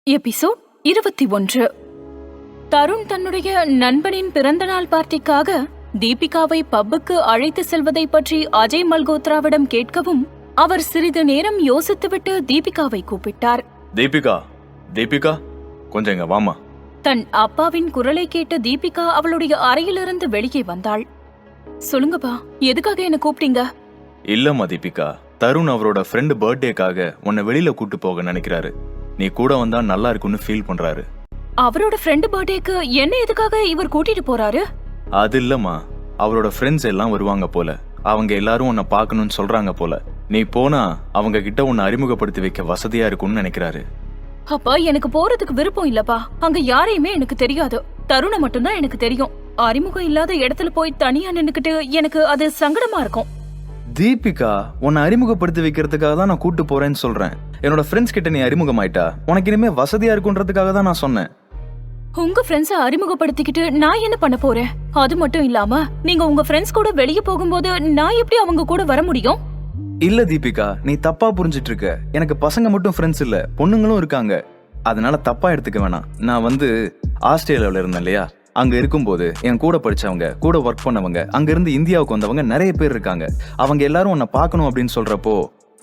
Episode 21. Tarun தன்னுடைய நண்பனின் பிறந்தநாள் பார்ட்டிக்காக தீபிகாவை பப்புக்கு அழைத்து செல்வதை பற்றி அஜய் மல்கோத்ராவிடம் கேட்கவும் அவர் சிறிது நேரம் யோசித்துவிட்டு தீபிகாவை கூப்பிட்டார். தீபிகா, தீபிகா, கொஞ்சம் இங்க வாமா. தன் அப்பாவின் குரலை கேட்டு தீபிகா அவளுடைய அறையிலிருந்து வெளியே வந்தாள். சொல்லுங்கப்பா, எதுக்காக என்ன கூப்பிட்டீங்க? இல்லம்மா தீபிகா, தருண் அவரோட ஃப்ரெண்டு பர்த்டேக்காக உன்னை வெளியில கூட்டு போக நினைக்கிறாரு. நீ கூட வந்தா நல்லா இருக்கும்னு ஃபீல் பண்றாரு. அவரோட ஃப்ரெண்டு பர்த்டேக்கு என்ன எதுக்காக இவர் கூட்டிட்டு போறாரு? அது இல்லம்மா, அவரோட ஃப்ரெண்ட்ஸ் எல்லாம் வருவாங்க போல. அவங்க எல்லாரும் உன்னை பார்க்கணும்னு சொல்றாங்க போல. நீ போனா அவங்க கிட்ட உன்னை அறிமுகப்படுத்தி வைக்க வசதியா இருக்கும்னு நினைக்கிறாரு. அப்பா, எனக்கு போறதுக்கு விருப்பம் இல்லப்பா. அங்க யாரையுமே எனக்கு தெரியாது. தருணை மட்டும்தான் எனக்கு தெரியும். அறிமுகம் இல்லாத இடத்துல போய் தனியா நின்னுக்கிட்டு எனக்கு அது சங்கடமா இருக்கும். தீபிகா, உன்னை அறிமுகப்படுத்தி வைக்கிறதுக்காக தான் நான் கூட்டு போறேன்னு சொல்றேன். என்னோட ஃப்ரெண்ட்ஸ் கிட்ட நீ அறிமுகமாயிட்டா உனக்கு இனிமே வசதியா இருக்குன்றதுக்காக தான் நான் சொன்னேன். உங்க ஃப்ரெண்ட்ஸ அறிமுகப்படுத்திக்கிட்டு நான் என்ன பண்ண போறேன்? அது மட்டும் இல்லாம நீங்க உங்க ஃப்ரெண்ட்ஸ் கூட வெளியே போகும்போது நான் எப்படி அவங்க கூட வர முடியும்? இல்ல தீபிகா, நீ தப்பா புரிஞ்சிட்டு இருக்க. எனக்கு பசங்க மட்டும் ஃப்ரெண்ட்ஸ் இல்ல, பொண்ணுங்களும் இருக்காங்க. அதனால தப்பா எடுத்துக்க வேணாம். நான் ஆஸ்திரேலியாவில இருந்தேன் இல்லையா, அங்க இருக்கும்போது என் கூட படிச்சவங்க, கூட ஒர்க் பண்ணவங்க, அங்க இருந்து இந்தியாவுக்கு வந்தவங்க நிறைய பேர் இருக்காங்க. அவங்க எல்லாரும் உன்னை பார்க்கணும் அப்படின்னு சொல்றப்போ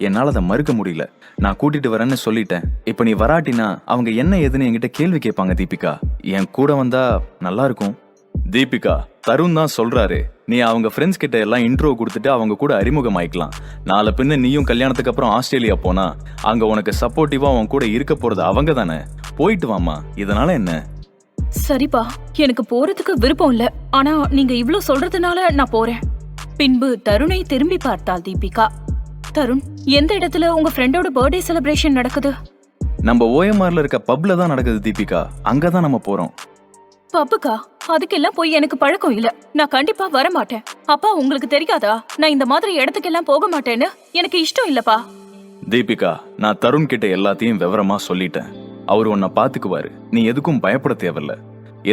என்னால அதை மறுக்க முடியல. நான் கூட்டிட்டு வரேன்னு சொல்லிட்டேன். இப்ப நீ வராட்டினா அவங்க என்ன ஏதுன்னு என்கிட்ட கேள்வி கேட்பாங்க. தீபிகா, என் கூட வந்தா நல்லா இருக்கும். தீபிகா, தருண் தான் சொல்றாரு, நீ அவங்க ஃப்ரெண்ட்ஸ் கிட்ட எல்லாம் இன்ட்ரோ கொடுத்துட்டு அவங்க கூட அறிமுகமாயிக்கலாம். நாளை பின்ன நீயும் கல்யாணத்துக்கு அப்புறம் ஆஸ்திரேலியா போனா அங்க உனக்கு சப்போர்ட்டிவா உன் கூட இருக்க போறது அவங்க தானே. போயிட்டு வாமா, இதனால என்ன? சரிப்பா, எனக்கு போறதுக்கு விருப்பம் இல்ல. ஆனா நீங்க இவ்ளோ சொல்றதுனால நான் போறேன். பின்பு தருணை திரும்பி பார்த்தாள் தீபிகா. தருண், எந்த இடத்துல உங்க ஃப்ரெண்டோட பர்த்டே செலிப்ரேஷன் நடக்குது? நம்ம ஓஎம்ஆர்ல இருக்க பப்ல தான் நடக்குது தீபிகா. அங்கதான் நம்ம போறோம். பப்புக்கா? அதுக்கெல்லாம் போய் எனக்கு பழக்கம் இல்ல. நான் கண்டிப்பா வர மாட்டேன். அப்பா, உங்களுக்கு தெரியாதா நான் இந்த மாதிரி இடத்துக்கெல்லாம் போக மாட்டேன்னு? எனக்கு இஷ்டம் இல்லப்பா. தீபிகா, நான் தருண் கிட்ட எல்லாத்தையும் விவரமா சொல்லிட்டேன். அவரு உன்னை பாத்துக்குவாரு. நீ எதுக்கும் பயப்பட தேவையில்ல,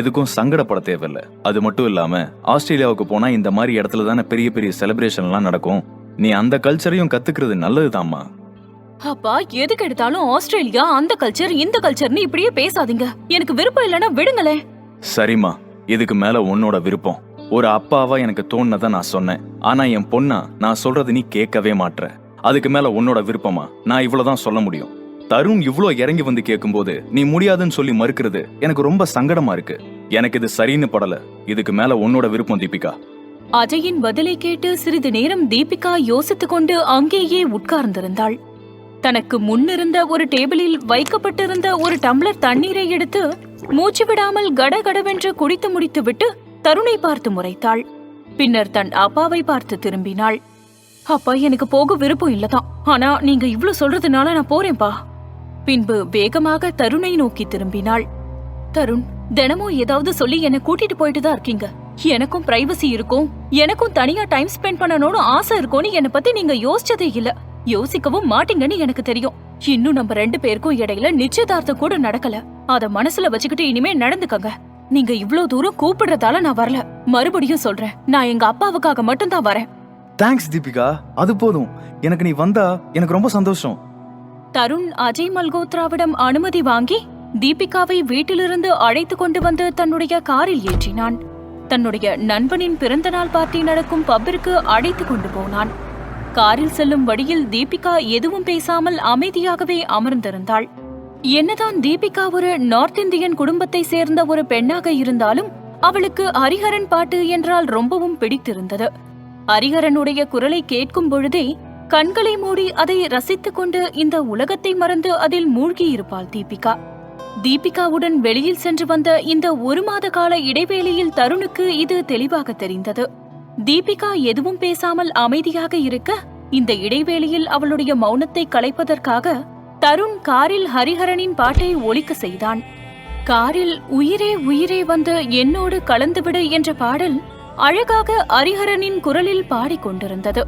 எதுக்கும் சங்கடப்பட தேவையில்ல. அது மட்டும் இல்லாம ஆஸ்திரேலியாவுக்கு போனா இந்த மாதிரி இடத்துல தானே பெரிய பெரிய செலிப்ரேஷன் எல்லாம் நடக்கும். நீ அந்த கல்ச்சரையும் கத்துக்கிறது நல்லதுதாம்மா. அப்பா, எதுக்கு எடுத்தாலும் ஆஸ்திரேலியா, அந்த கல்ச்சர், இந்த கல்ச்சர்னு இப்படியே பேசாதீங்க. எனக்கு விருப்பம் இல்லைன்னா விடுங்களேன். சரிம்மா, இதுக்கு மேல உன்னோட விருப்பம். ஒரு அப்பாவா எனக்கு தோணுனதை நான் சொன்னேன். ஆனா என் பொண்ணா நான் சொல்றது நீ கேட்கவே மாட்ற. அதுக்கு மேல உன்னோட விருப்பமா? நான் இவ்வளவுதான் சொல்ல முடியும். தருண் இவ்ளோ இறங்கி வந்து கேட்கும்போது நீ முடியாதுன்னு சொல்லி மறுக்கிறது எனக்கு ரொம்ப சங்கடமா இருக்கு. எனக்கு இது சரின்னு படல. இதுக்கு மேல உன்னோட விருப்பம் தீபிகா. அஜயின் பதிலை கேட்டு சிறிது நேரம் தீபிகா யோசித்துக் கொண்டு அங்கேயே உட்கார்ந்திருந்தாள். தனக்கு முன்னிருந்த ஒரு டேபிளில் வைக்கப்பட்டிருந்த ஒரு டம்ளர் தண்ணீரை எடுத்து மூச்சு விடாமல் கடகடவென்று குடித்து முடித்துவிட்டு தருணை பார்த்து முறைத்தாள். பின்னர் தன் அப்பாவை பார்த்து திரும்பினாள். அப்பா, எனக்கு போக விருப்பம் இல்லதான். ஆனா நீங்க இவ்ளோ சொல்றதுனால நான் போறேன்பா. பின்பு வேகமாக தருணை நோக்கி திரும்பினாள். தருண், தினமும் ஏதாவது சொல்லி என்ன கூட்டிட்டு போயிட்டு தான் இருக்கீங்க. எனக்கும் பிரைவசி இருக்கும், எனக்கும் தனியா டைம் ஸ்பெண்ட் பண்ணணும்னு ஆசை இருக்கும்னு என்ன பத்தி நீங்க யோசிச்சதே இல்ல. யோசிக்கவும் மாட்டீங்கன்னு எனக்கு தெரியும். இன்னும் நம்ம 2 பேருக்கும் இடையில நிச்சயதார்த்தம் கூட நடக்கல. அத மனசுல வச்சுக்கிட்டு இனிமே நடந்துக்கங்க. நீங்க இவ்ளோ தூரம் கூப்பிடுறதால நான் வரல. மறுபடியும் சொல்றேன், நான் எங்க அப்பாவுக்காக மட்டும் தான் வரேன். தேங்க்ஸ் தீபிகா, அது போதும். எனக்கு நீ வந்தா எனக்கு ரொம்ப சந்தோஷம். தருண் அஜய் மல்கோத்ராவிடம் அனுமதி வாங்கி தீபிகாவை வீட்டிலிருந்து அழைத்து கொண்டு வந்து தன்னுடைய காரில் ஏற்றினான். தன்னுடைய நண்பனின் பிறந்தநாள் பார்ட்டி நடக்கும் பப்பிற்கு அழைத்து கொண்டு போனான். காரில் செல்லும் வழியில் தீபிகா எதுவும் பேசாமல் அமைதியாகவே அமர்ந்திருந்தாள். என்னதான் தீபிகா ஒரு நார்த் இந்தியன் குடும்பத்தை சேர்ந்த ஒரு பெண்ணாக இருந்தாலும் அவளுக்கு ஹரிஹரன் பாட்டு என்றால் ரொம்பவும் பிடித்திருந்தது. ஹரிஹரனுடைய குரலை கேட்கும் பொழுதே கண்களை மூடி அதை ரசித்துக் கொண்டு இந்த உலகத்தை மறந்து அதில் மூழ்கியிருப்பாள் தீபிகா. தீபிகாவுடன் வெளியில் சென்று வந்த இந்த 1 மாத கால இடைவேளையில் தருணுக்கு இது தெளிவாக தெரிந்தது. தீபிகா எதுவும் பேசாமல் அமைதியாக இருக்க, இந்த இடைவேளையில் அவளுடைய மௌனத்தை கலைப்பதற்காக தருண் காரில் ஹரிஹரனின் பாட்டை ஒலிக்க செய்தான். காரில் உயிரே உயிரே வந்து என்னோடு கலந்துவிடு என்ற பாடல் அழகாக ஹரிஹரனின் குரலில் பாடிக்கொண்டிருந்தது.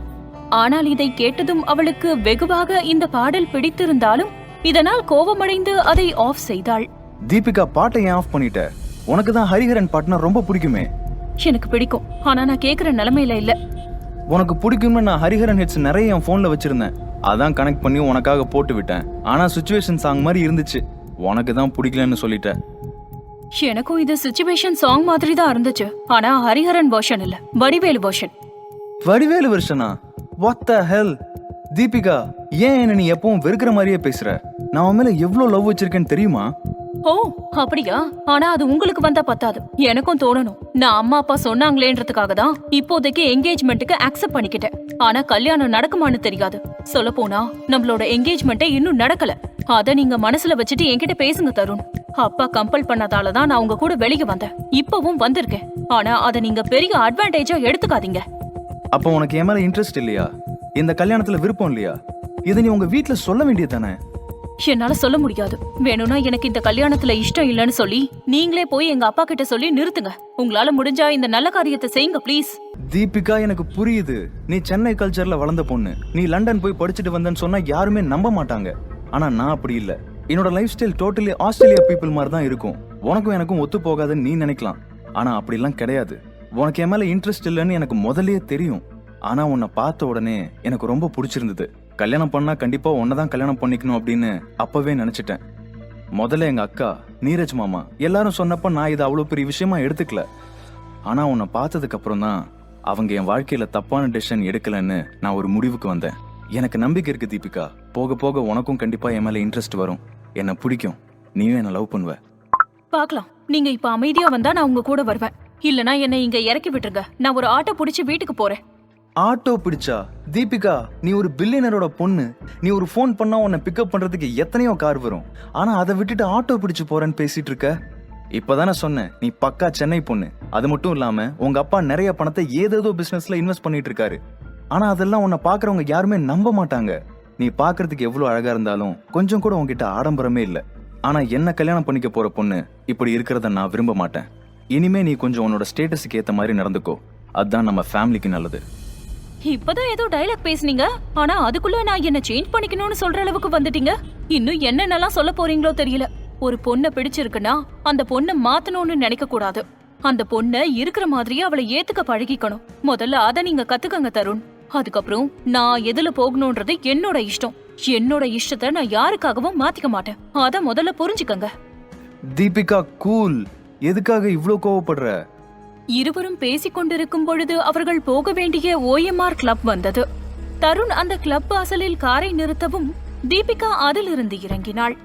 ஆனால் இதை கேட்டதும் அவளுக்கு வெகுவாக இந்த பாடல் பிடித்திருந்தாலும் இதனால் கோபமடைந்து அதை ஆஃப் செய்தாள். தீபிகா, பாட்டை ஏன் ஆஃப் பண்ணிட்ட? உனக்கு தான் ஹரிஹரன் பாட்டுனா ரொம்ப பிடிக்குமே. எனக்கு பிடிக்கும், ஆனா நான் கேக்குற நிலைமையில இல்ல. உனக்கு பிடிக்குமே. நான் ஹரிஹரன் ஹிட்ஸ் நிறைய என் போன்ல வச்சிருந்தேன். அதான் கனெக்ட் பண்ணி உனக்காக போட்டு விட்டேன். ஆனா சிச்சுவேஷன் சாங் மாதிரி இருந்துச்சு. உனக்கு தான் பிடிக்கலன்னு சொல்லிட்ட. எனக்கும் இது சிச்சுவேஷன் சாங் மாதிரி தான் இருந்துச்சு. ஆனா ஹரிஹரன் வெர்ஷன் இல்ல, வடிவேலு வெர்ஷன். வடிவேலு வெர்ஷனா? What the hell? தீபிகா, ஏன் என்ன நீ எப்பவும் வெறுக்கிற மாதிரியே பேசுற? நான் உன் மேல எவ்வளவு லவ் வச்சிருக்கேன்னு தெரியுமா? ஓ அப்படியா? ஆனா அது உங்களுக்கு வந்தா பத்தாது, எனக்கும் தோணணும். நான் அம்மா அப்பா சொன்னாங்களேன்றதுக்காக தான் இப்போதைக்கு என்கேஜ்மெண்ட்டுக்கு அக்செப்ட் பண்ணிக்கிட்டேன். ஆனா கல்யாணம் நடக்குமான்னு தெரியாது. சொல்ல போனா நம்மளோட என்கேஜ்மெண்ட்டே இன்னும் நடக்கல. அத நீங்க மனசுல வச்சுட்டு என்கிட்ட பேசுங்க தருண். அப்பா கம்பல் பண்ணதால தான் நான் உங்க கூட வெளியே வந்தேன். இப்பவும் வந்திருக்கேன். ஆனா அத நீங்க பெரிய அட்வான்டேஜா எடுத்துக்காதீங்க. அப்போ உனக்கு என் மேல இன்ட்ரெஸ்ட் இல்லையா? இந்த கல்யாணத்துல விருப்பம் இல்லையா? இதை நீ உங்க வீட்டுல சொல்ல வேண்டியதானே? என்னால சொல்ல முடியாது. வேணும்னா எனக்கு இந்த கல்யாணத்துல இஷ்டம் இல்லைன்னு சொல்லி நீங்களே போய் எங்க அப்பா கிட்ட சொல்லி நிறுத்துங்க. உங்களால முடிஞ்சா இந்த நல்ல காரியத்தை செய்யுங்க ப்ளீஸ். தீபிகா, எனக்கு புரியுது. நீ சென்னை கல்ச்சர்ல வளர்ந்த பொண்ணு. நீ லண்டன் போய் படிச்சுட்டு வந்தேன்னு சொன்னா யாருமே நம்ப மாட்டாங்க. ஆனா நான் அப்படி இல்ல. என்னோட life style totally Australia people மாதிரி தான் இருக்கும். உனக்கும் எனக்கும் ஒத்து போகாதுன்னு நீ நினைக்கலாம். ஆனா அப்படிலாம் கிடையாது. உனக்கு என் மேல இன்ட்ரெஸ்ட் இல்லைன்னு எனக்கு முதல்லயே தெரியும். ஆனா உன்னை பார்த்த உடனே எனக்கு ரொம்ப பிடிச்சிருந்தது. கல்யாணம் பண்ணா கண்டிப்பா உன்னதான் கல்யாணம் பண்ணிக்கணும் அப்படின்னு அப்பவே நினைச்சிட்டேன். முதல்ல எங்க அக்கா, நீரஜ் மாமா எல்லாரும் சொன்னப்ப நான் இதை அவ்வளவு பெரிய விஷயமா எடுத்துக்கல. ஆனா உன்னை பார்த்ததுக்கு அப்புறம் தான் அவங்க என் வாழ்க்கையில தப்பான டெசிஷன் எடுக்கலன்னு நான் ஒரு முடிவுக்கு வந்தேன். எனக்கு நம்பிக்கை இருக்கு தீபிகா. போக போக உனக்கும் கண்டிப்பா என் மேல இன்ட்ரெஸ்ட் வரும். என்ன பிடிக்கும், நீயும் என்ன லவ் பண்ணுவ. பாக்கலாம். நீங்க இப்ப அமைதியா வந்தா நான் உங்க கூட வருவேன். இல்லனா என்னை இங்க இறக்கி விட்டுருங்க. நான் ஒரு ஆட்டோ பிடிச்சு வீட்டுக்கு போறேன். ஆட்டோ பிடிச்சா? தீபிகா, நீ ஒரு பில்லியனரோட பொண்ணு. நீ ஒரு ஃபோன் பண்ணா உன்னை பிக்கப் பண்றதுக்கு எத்தனையோ கார் வரும். ஆனா அதை விட்டுட்டு ஆட்டோ பிடிச்சு போறேன்னு பேசிட்டு இருக்க. இப்பதானே சொன்னேன் நீ பக்கா சென்னை பொண்ணு. அது மட்டும் இல்லாம உங்க அப்பா நிறைய பணத்தை ஏதேதோ பிசினஸ்ல இன்வெஸ்ட் பண்ணிட்டு இருக்காரு. ஆனா அதெல்லாம் உன்னை பாக்குறவங்க யாருமே நம்ப மாட்டாங்க. நீ பாக்குறதுக்கு எவ்வளவு அழகா இருந்தாலும் கொஞ்சம் கூட உன்கிட்ட ஆடம்பரமே இல்ல. ஆனா என்ன கல்யாணம் பண்ணிக்க போற பொண்ணு இப்படி இருக்கிறத நான் விரும்ப மாட்டேன். இனிமே நீ கொஞ்சம் உன்னோட ஸ்டேட்டஸுக்கு ஏத்த மாதிரி நடந்துக்கோ. அதுதான் நம்ம ஃபேமிலிக்கு நல்லது. இப்பதான் ஏதோ டயலாக் பேசுனீங்க. ஆனா அதுக்குள்ள நான் என்ன சேஞ்ச் பண்ணிக்கணும்னு சொல்ற அளவுக்கு வந்துட்டீங்க. இன்னும் என்னென்னலாம் சொல்ல போறீங்களோ தெரியல. ஒரு பொண்ணை பிடிச்சிருக்குன்னா அந்த பொண்ணை மாத்தணும்னு நினைக்க கூடாது. அந்த பொண்ணை இருக்கிற மாதிரியே அவளை ஏத்துக்க பழகிக்கணும். முதல்ல அதை நீங்க கத்துக்கங்க தருண். அதுக்கப்புறம் நான் எதுல போகணும்ன்றது என்னோட இஷ்டம். என்னோட இஷ்டத்தை நான் யாருக்காகவும் மாத்திக்க மாட்டேன். அத முதல்ல புரிஞ்சுக்கங்க. தீபிகா, கூல். எதுக்காக இவ்ளோ கோவப்படுற? இருவரும் பேசிக் கொண்டிருக்கும் பொழுது அவர்கள் போக வேண்டிய OMR கிளப் வந்தது. தருண் அந்த கிளப் வாசலில் காரை நிறுத்தவும் தீபிகா அதிலிருந்து இறங்கினாள்.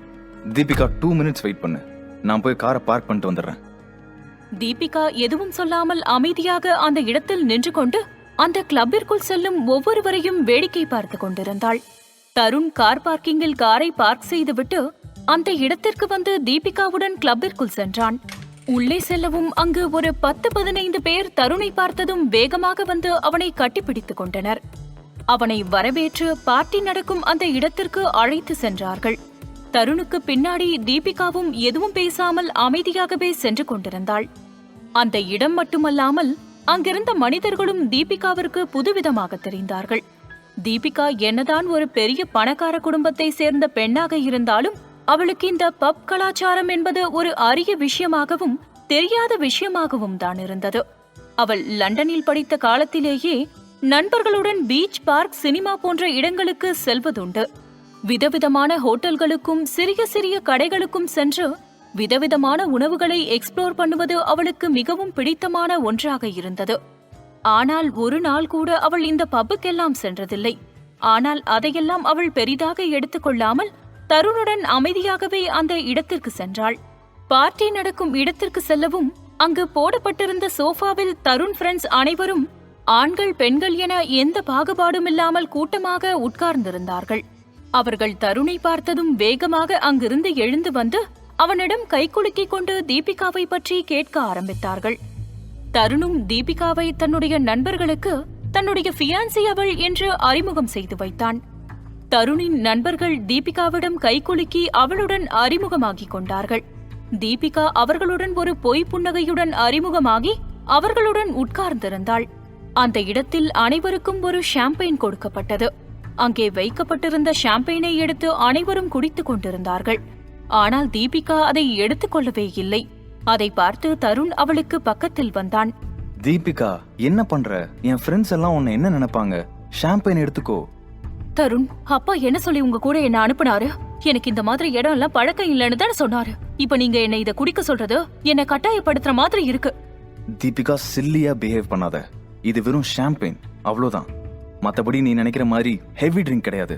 தீபிகா, 2 மினிட்ஸ் வெயிட் பண்ணு. நான் போய் காரை பார்க் பண்ணிட்டு வந்துடுறேன். தீபிகா எதுவும் சொல்லாமல் அமைதியாக அந்த இடத்தில் நின்று கொண்டு அந்த கிளப்பிற்குள் செல்லும் ஒவ்வொருவரையும் வேடிக்கை பார்த்து கொண்டிருந்தாள். தருண் கார் பார்க்கிங்கில் காரை பார்க் செய்துவிட்டு அந்த இடத்திற்கு வந்து தீபிகாவுடன் கிளப்பிற்குள் சென்றான். உள்ளே செல்லவும் அங்கு ஒரு 10-15 பேர் தருணை பார்த்ததும் வேகமாக வந்து அவனை கட்டிப்பிடித்துக் கொண்டனர். அவனை வரவேற்று பார்ட்டி நடக்கும் அந்த இடத்திற்கு அழைத்து சென்றார்கள். தருணுக்கு பின்னாடி தீபிகாவும் எதுவும் பேசாமல் அமைதியாகவே சென்று கொண்டிருந்தாள். அந்த இடம் மட்டுமல்லாமல் அங்கிருந்த மனிதர்களும் தீபிகாவிற்கு புதுவிதமாக தெரிந்தார்கள். தீபிகா என்னதான் ஒரு பெரிய பணக்கார குடும்பத்தை சேர்ந்த பெண்ணாக இருந்தாலும் அவளுக்கு இந்த பப் கலாச்சாரம் என்பது ஒரு அரிய விஷயமாகவும் தெரியாத விஷயமாகவும் தான் இருந்தது. அவள் லண்டனில் படித்த காலத்திலேயே நண்பர்களுடன் பீச், பார்க், சினிமா போன்ற இடங்களுக்கு செல்வதுண்டு. விதவிதமான ஹோட்டல்களுக்கும் சிறிய சிறிய கடைகளுக்கும் சென்று விதவிதமான உணவுகளை எக்ஸ்ப்ளோர் பண்ணுவது அவளுக்கு மிகவும் பிடித்தமான ஒன்றாக இருந்தது. ஆனால் ஒரு நாள் கூட அவள் இந்த பப்புக்கெல்லாம் சென்றதில்லை. ஆனால் அதையெல்லாம் அவள் பெரிதாக எடுத்துக்கொள்ளாமல் தருணுடன் அமைதியாகவே அந்த இடத்திற்கு சென்றாள். பார்ட்டி நடக்கும் இடத்திற்கு செல்லவும் அங்கு போடப்பட்டிருந்த சோஃபாவில் தருண் ஃப்ரெண்ட்ஸ் அனைவரும் ஆண்கள் பெண்கள் என எந்த பாகுபாடும் இல்லாமல் கூட்டமாக உட்கார்ந்திருந்தார்கள். அவர்கள் தருணை பார்த்ததும் வேகமாக அங்கிருந்து எழுந்து வந்து அவனிடம் கைகுலுக்கிக் கொண்டு தீபிகாவை பற்றி கேட்க ஆரம்பித்தார்கள். தருணும் தீபிகாவை தன்னுடைய நண்பர்களுக்கு தன்னுடைய ஃபியான்சி அவள் என்று அறிமுகம் செய்து வைத்தான். தருணின் நண்பர்கள் தீபிகாவிடம் கைகுலுக்கி அவளுடன் அறிமுகமாகிக் கொண்டார்கள். தீபிகா அவர்களுடன் ஒரு பொய் புன்னகையுடன் அறிமுகமாகி அவர்களுடன் உட்கார்ந்திருந்தாள். அந்த இடத்தில் அனைவருக்கும் ஒரு ஷாம்பெயின் கொடுக்கப்பட்டது. அங்கே வைக்கப்பட்டிருந்த ஷாம்பெயினை எடுத்து அனைவரும் குடித்துக் கொண்டிருந்தார்கள். ஆனால் தீபிகா அதை எடுத்துக்கொள்ளவே இல்லை. அதை பார்த்து தருண் அவளுக்கு பக்கத்தில் வந்தான். தீபிகா, என்ன பண்ற? என் ஃப்ரெண்ட்ஸ் எல்லாம் உன்னை என்ன நினைப்பாங்க? ஷாம்பெயின் எடுத்துக்கோ. தருண், அப்பா என்ன சொல்லி உங்க கூட என்ன அனுப்புனாரு? எனக்கு இந்த மாதிரி இடம் எல்லாம் பழக்கம் இல்லைன்னு தானே சொன்னாரு. இப்ப நீங்க என்ன இத குடிக்க சொல்றது என்ன கட்டாயப்படுத்துற மாதிரி இருக்கு. தீபிகா, சில்லியா பிஹேவ் பண்ணாத. இது வெறும் ஷாம்பெயின், அவ்வளவுதான். மத்தபடி நீ நினைக்கிற மாதிரி ஹெவி ட்ரிங்க் கிடையாது.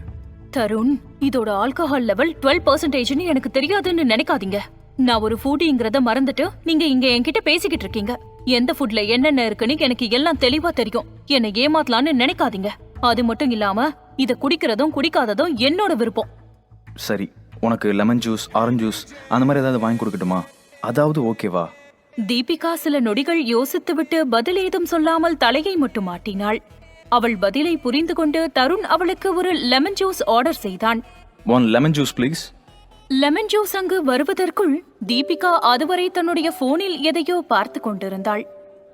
தருண், இதோட ஆல்கஹால் லெவல் 12% எனக்கு தெரியாதுன்னு நினைக்காதீங்க. நான் ஒரு ஃபுட்டிங்கிறத மறந்துட்டு நீங்க இங்க என்கிட்ட பேசிக்கிட்டு இருக்கீங்க. எந்த ஃபுட்ல என்னென்ன இருக்குன்னு எனக்கு எல்லாம் தெளிவா தெரியும். என்னை ஏமாத்தலான்னு நினைக்காதீங்க. அது மட்டும் இல்லாம இத குடிக்கிறதும் குடிக்காததும் என்னோட விருப்பம். சரி, உனக்கு லெமன் ஜூஸ், ஆரஞ்சு ஜூஸ் அந்த மாதிரி ஏதாவது வாங்கி கொடுக்கட்டுமா? அதாவது ஓகேவா? தீபிகா சில நொடிகள் யோசித்துவிட்டு பதில் ஏதும் சொல்லாமல் தலையை மட்டும் ஆட்டினாள். அவள் பதிலை புரிந்து கொண்டு தருண் அவளுக்கு ஒரு லெமன் ஜூஸ் ஆர்டர் செய்தான். 1 lemon juice please. Lemon juice அங்கு வருவதற்குள் தீபிகா அதுவரை தன்னுடைய போனில் எதையோ பார்த்து கொண்டிருந்தாள்.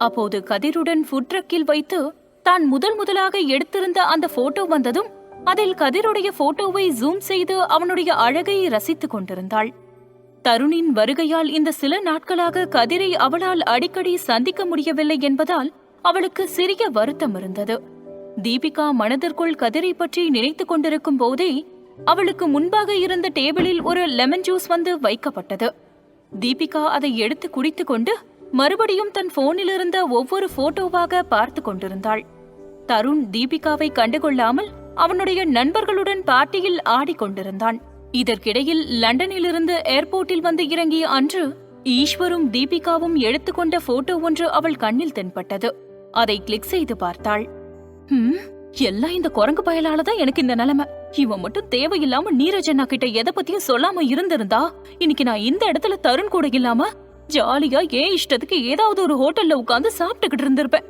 அப்போது கதிருடன் ஃபுட் ட்ரக்கில் வைத்து தான் முதலாக எடுத்திருந்த அந்த போட்டோ வந்ததும் அதில் கதிருடைய போட்டோவை ஜூம் செய்து அவனுடைய அழகை ரசித்துக் கொண்டிருந்தாள். தருணின் வருகையால் இந்த சில நாட்களாக கதிரை அவளால் அடிக்கடி சந்திக்க முடியவில்லை என்பதால் அவளுக்கு சிறிய வருத்தம் இருந்தது. தீபிகா மனதிற்குள் கதிரை பற்றி நினைத்துக் கொண்டிருக்கும் போதே அவளுக்கு முன்பாக இருந்த டேபிளில் ஒரு லெமன் ஜூஸ் வந்து வைக்கப்பட்டது. தீபிகா அதை எடுத்து குடித்துக் கொண்டு மறுபடியும் தன் போனில் இருந்த ஒவ்வொரு போட்டோவாக பார்த்து கொண்டிருந்தாள். தருண் தீபிகாவை கண்டுகொள்ளாமல் அவனுடைய நண்பர்களுடன் பார்ட்டியில் ஆடிக்கொண்டிருந்தான். இதற்கிடையில் லண்டனிலிருந்து ஏர்போர்ட்டில் வந்து இறங்கிய அன்று ஈஸ்வரும் தீபிகாவும் எடுத்துக்கொண்ட போட்டோ ஒன்று அவள் கண்ணில் தென்பட்டது. அதை கிளிக் செய்து பார்த்தாள். எல்லாம் இந்த குரங்கு பயலாலதான் எனக்கு இந்த நிலைமை. இவன் மட்டும் தேவையில்லாம நீரஜண்ணா கிட்ட எதை பத்தியும் சொல்லாம இருந்திருந்தா இன்னைக்கு நான் இந்த இடத்துல தருண் கூட இல்லாம ஜாலியா ஏன் இஷ்டத்துக்கு ஏதாவது ஒரு ஹோட்டல்ல உட்கார்ந்து சாப்பிட்டுக்கிட்டு இருந்திருப்பேன்.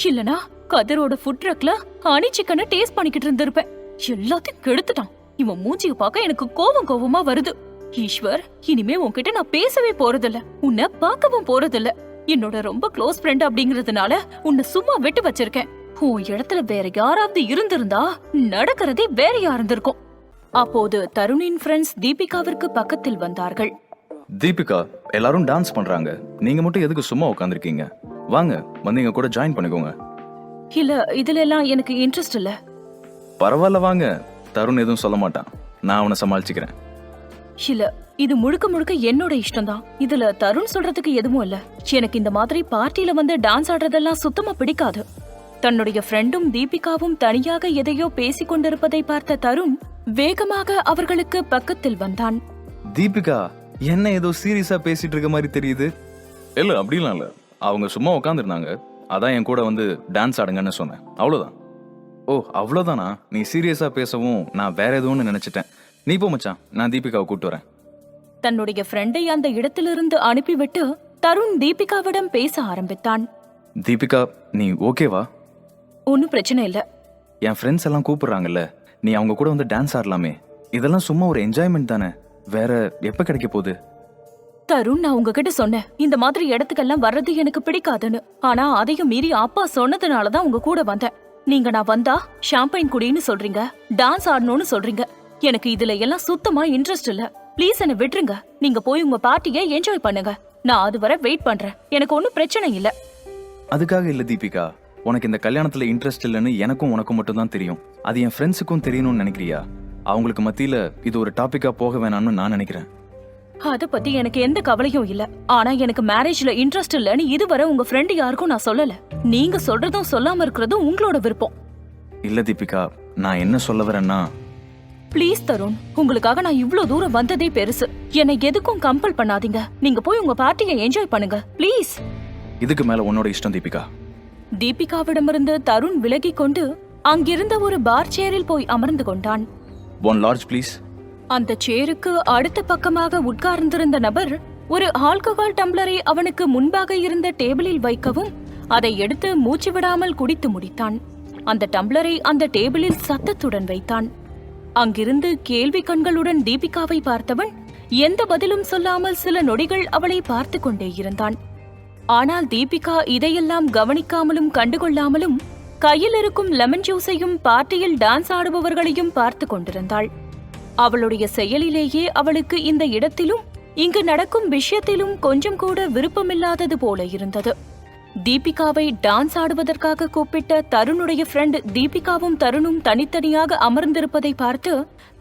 இல்லனா கதிரோட ஃபுட் ட்ரக்ல ஹனி சிக்கனை டேஸ்ட் பண்ணிக்கிட்டு இருந்திருப்பேன். எல்லாத்தையும் கெடுத்துட்டான். இவன் மூஞ்சிய பார்க்க எனக்கு கோவமா வருது. ஈஸ்வர், இனிமே உன்கிட்ட நான் பேசவே போறதில்ல, உன்னை பார்க்கவும் போறதில்ல. என்னோட ரொம்ப க்ளோஸ் ஃப்ரெண்ட் அப்படிங்கறதுனால உன்னை சும்மா விட்டு வச்சிருக்கேன். உன் இடத்துல வேற யாராவது இருந்திருந்தா நடக்கிறதே வேறையா இருந்திருக்கும். அப்போது தருணின் ஃப்ரெண்ட்ஸ் தீபிகாவிற்கு பக்கத்தில் வந்தார்கள். தீபிகா, எல்லாரும் டான்ஸ் பண்றாங்க, நீங்க மட்டும் எதுக்கு சும்மா உட்காந்துருக்கீங்க? வாங்க, வந்து எங்க கூட ஜாயின் பண்ணிக்கோங்க. இல்ல, இதுல எல்லாம் எனக்கு இன்ட்ரெஸ்ட் இல்ல. பரவாயில்ல, வாங்க. தருண் எதுவும் சொல்ல மாட்டான், நான் அவனை சமாளிச்சுக்கிறேன். இல்ல, இது முழுக்க என்னோட இஷ்டம் தான். இதுல தருண் சொல்றதுக்கு எதுவும் இல்ல. எனக்கு இந்த மாதிரி பார்ட்டில வந்து டான்ஸ் ஆடுறதெல்லாம் சுத்தமா பிடிக்காது. தன்னுடைய ஃப்ரெண்டும் தீபிகாவும் தனியாக எதையோ பேசிக் கொண்டிருப்பதை பார்த்த தருண் வேகமாக அவர்களுக்கு பக்கத்தில் வந்தான். தீபிகா, என்ன ஏதோ சீரியஸா பேசிட்டு இருக்க மாதிரி தெரியுது. இல்ல, அப்படிலாம் இல்ல. அவங்க சும்மா உட்காந்துருந்தாங்க, அதான் என் கூட வந்து டான்ஸ் ஆடுங்கன்னு சொன்னேன், அவ்வளவுதான். ஓ, அவ்வளவுதானா? நீ சீரியஸா பேசவும் நான் வேற எதுவும் நினைச்சிட்டேன். நீ போ மச்சான், நான் தீபிகாவை கூட்டு வரேன். தன்னுடைய ஃப்ரெண்டை அந்த இடத்திலிருந்து அனுப்பிவிட்டு தருண் தீபிகாவிடம் பேச ஆரம்பித்தான். தீபிகா, நீ ஓகேவா? ஒன்னும் பிரச்சனை இல்ல. என் ஃப்ரெண்ட்ஸ் எல்லாம் கூப்பிடுறாங்கல்ல, நீ அவங்க கூட வந்து டான்ஸ் ஆடலாமே. இதெல்லாம் சும்மா ஒரு என்ஜாய்மெண்ட் தானே, வேற எப்ப கிடைக்க போகுது? தருண், நான் உங்ககிட்ட சொன்னேன் இந்த மாதிரி இடத்துக்கெல்லாம் வர்றது எனக்கு பிடிக்காதுன்னு. ஆனா அதையும் மீறி அப்பா சொன்னதுனாலதான் உங்க கூட வந்தேன். நீங்க நான் வந்தா ஷாம்பைன் குடின்னு சொல்றீங்க, டான்ஸ் ஆடணும்னு சொல்றீங்க. எனக்கு இதுல எல்லாம் சுத்தமா இன்ட்ரெஸ்ட் இல்ல. ப்ளீஸ் என்ன விட்டுருங்க. நீங்க போய் உங்க பார்ட்டியை என்ஜாய் பண்ணுங்க. நான் அதுவரை வெயிட் பண்றேன். எனக்கு ஒன்னும் பிரச்சனை இல்ல. அதுக்காக இல்ல தீபிகா, உனக்கு இந்த கல்யாணத்துல இன்ட்ரெஸ்ட் இல்லைன்னு எனக்கும் உனக்கும் மட்டும் தான் தெரியும். அது என் ஃப்ரெண்ட்ஸுக்கும் தெரியணும்னு நினைக்கிறியா? அவங்களுக்கு மத்தியில இது ஒரு டாபிக்கா போக வேணாம்னு நான் நினைக்கிறேன். அத பத்தி எனக்கு எந்த கவலையும் இல்ல. ஆனா எனக்கு மேரேஜ்ல இன்ட்ரெஸ்ட் இல்லன்னு இதுவரை உங்க ஃப்ரெண்ட் யாருக்கும் நான் சொல்லல. நீங்க சொல்றதும் சொல்லாம இருக்கிறதும் உங்களோட விருப்பம். இல்ல தீபிகா, நான் என்ன சொல்ல வரேன்னா, ப்ளீஸ் தருண், உங்களுக்காக நான் இவ்ளோ தூரம் வந்ததே பெருசு. என்னை எதுக்கும் கம்பல் பண்ணாதீங்க. நீங்க போய் உங்க பார்ட்டியை என்ஜாய் பண்ணுங்க ப்ளீஸ். இதுக்கு மேல உன்னோட இஷ்டம் தீபிகா. தீபிகாவிடமிருந்து தருண் விலகிக் கொண்டு அங்கிருந்த ஒரு பார் சேரில் போய் அமர்ந்து கொண்டான். 1 லார்ஜ் ப்ளீஸ். அந்த சேருக்கு அடுத்த பக்கமாக உட்கார்ந்திருந்த நபர் ஒரு ஆல்கஹால் டம்ளரை அவனுக்கு முன்பாக இருந்த டேபிளில் வைக்கவும் அதை எடுத்து மூச்சு விடாமல் குடித்து முடித்தான். அந்த டம்ளரை அந்த டேபிளில் சத்தத்துடன் வைத்தான். அங்கிருந்து கேள்வி கண்களுடன் தீபிகாவை பார்த்தவன் எந்த பதிலும் சொல்லாமல் சில நொடிகள் அவளை பார்த்து கொண்டே இருந்தான். ஆனால் தீபிகா இதையெல்லாம் கவனிக்காமலும் கண்டுகொள்ளாமலும் கையில் இருக்கும் லெமன் ஜூஸையும் பார்ட்டியில் டான்ஸ் ஆடுபவர்களையும் பார்த்து கொண்டிருந்தாள். அவளுடைய செயலிலேயே அவளுக்கு இந்த இடத்திலும் இங்கு நடக்கும் விஷயத்திலும் கொஞ்சம் கூட விருப்பமில்லாதது போல இருந்தது. தீபிகாவை டான்ஸ் ஆடுவதற்காக கூப்பிட்ட தருணுடைய ஃப்ரெண்ட் தீபிகாவும் தருணும் தனித்தனியாக அமர்ந்திருப்பதை பார்த்து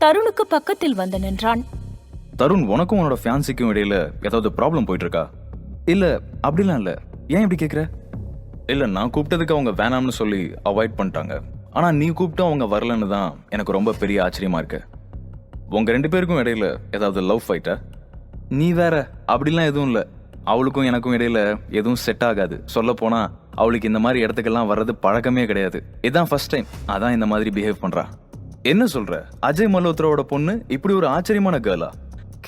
தருணுக்கு பக்கத்தில் வந்து நின்றான். தருண், உனக்கும் உன்னோட ஃபியான்சிக்கும் இடையில ஏதாவது ப்ராப்ளம் போயிட்டு இருக்கா? இல்ல, அப்படிலாம் இல்ல. ஏன் இப்படி கேக்குற? இல்ல, நான் கூப்பிட்டதுக்கு அவங்க வேணாம்னு சொல்லி அவாய்ட் பண்ணிட்டாங்க. ஆனா நீ கூப்பிட்டு அவங்க வரலன்னு தான் எனக்கு ரொம்ப பெரிய ஆச்சரியமா இருக்கு. உங்க 2 பேருக்கும் இடையில ஏதாவது லவ் ஃபைட்டா? நீ வேற, அப்படிலாம் எதுவும் இல்ல. அவளுக்கும் எனக்கும் இடையில எதுவும் செட் ஆகாது. சொல்ல போனா அவளுக்கு இந்த மாதிரி இடத்துக்கெல்லாம் வர்றது பழக்கமே கிடையாது. இதான் ஃபர்ஸ்ட் டைம். அதான் இந்த மாதிரி பிஹேவ் பண்றா. என்ன சொல்ற? அஜய் மல்ஹோத்ராவோட பொண்ணு இப்படி ஒரு ஆச்சரியமான கேர்ளா?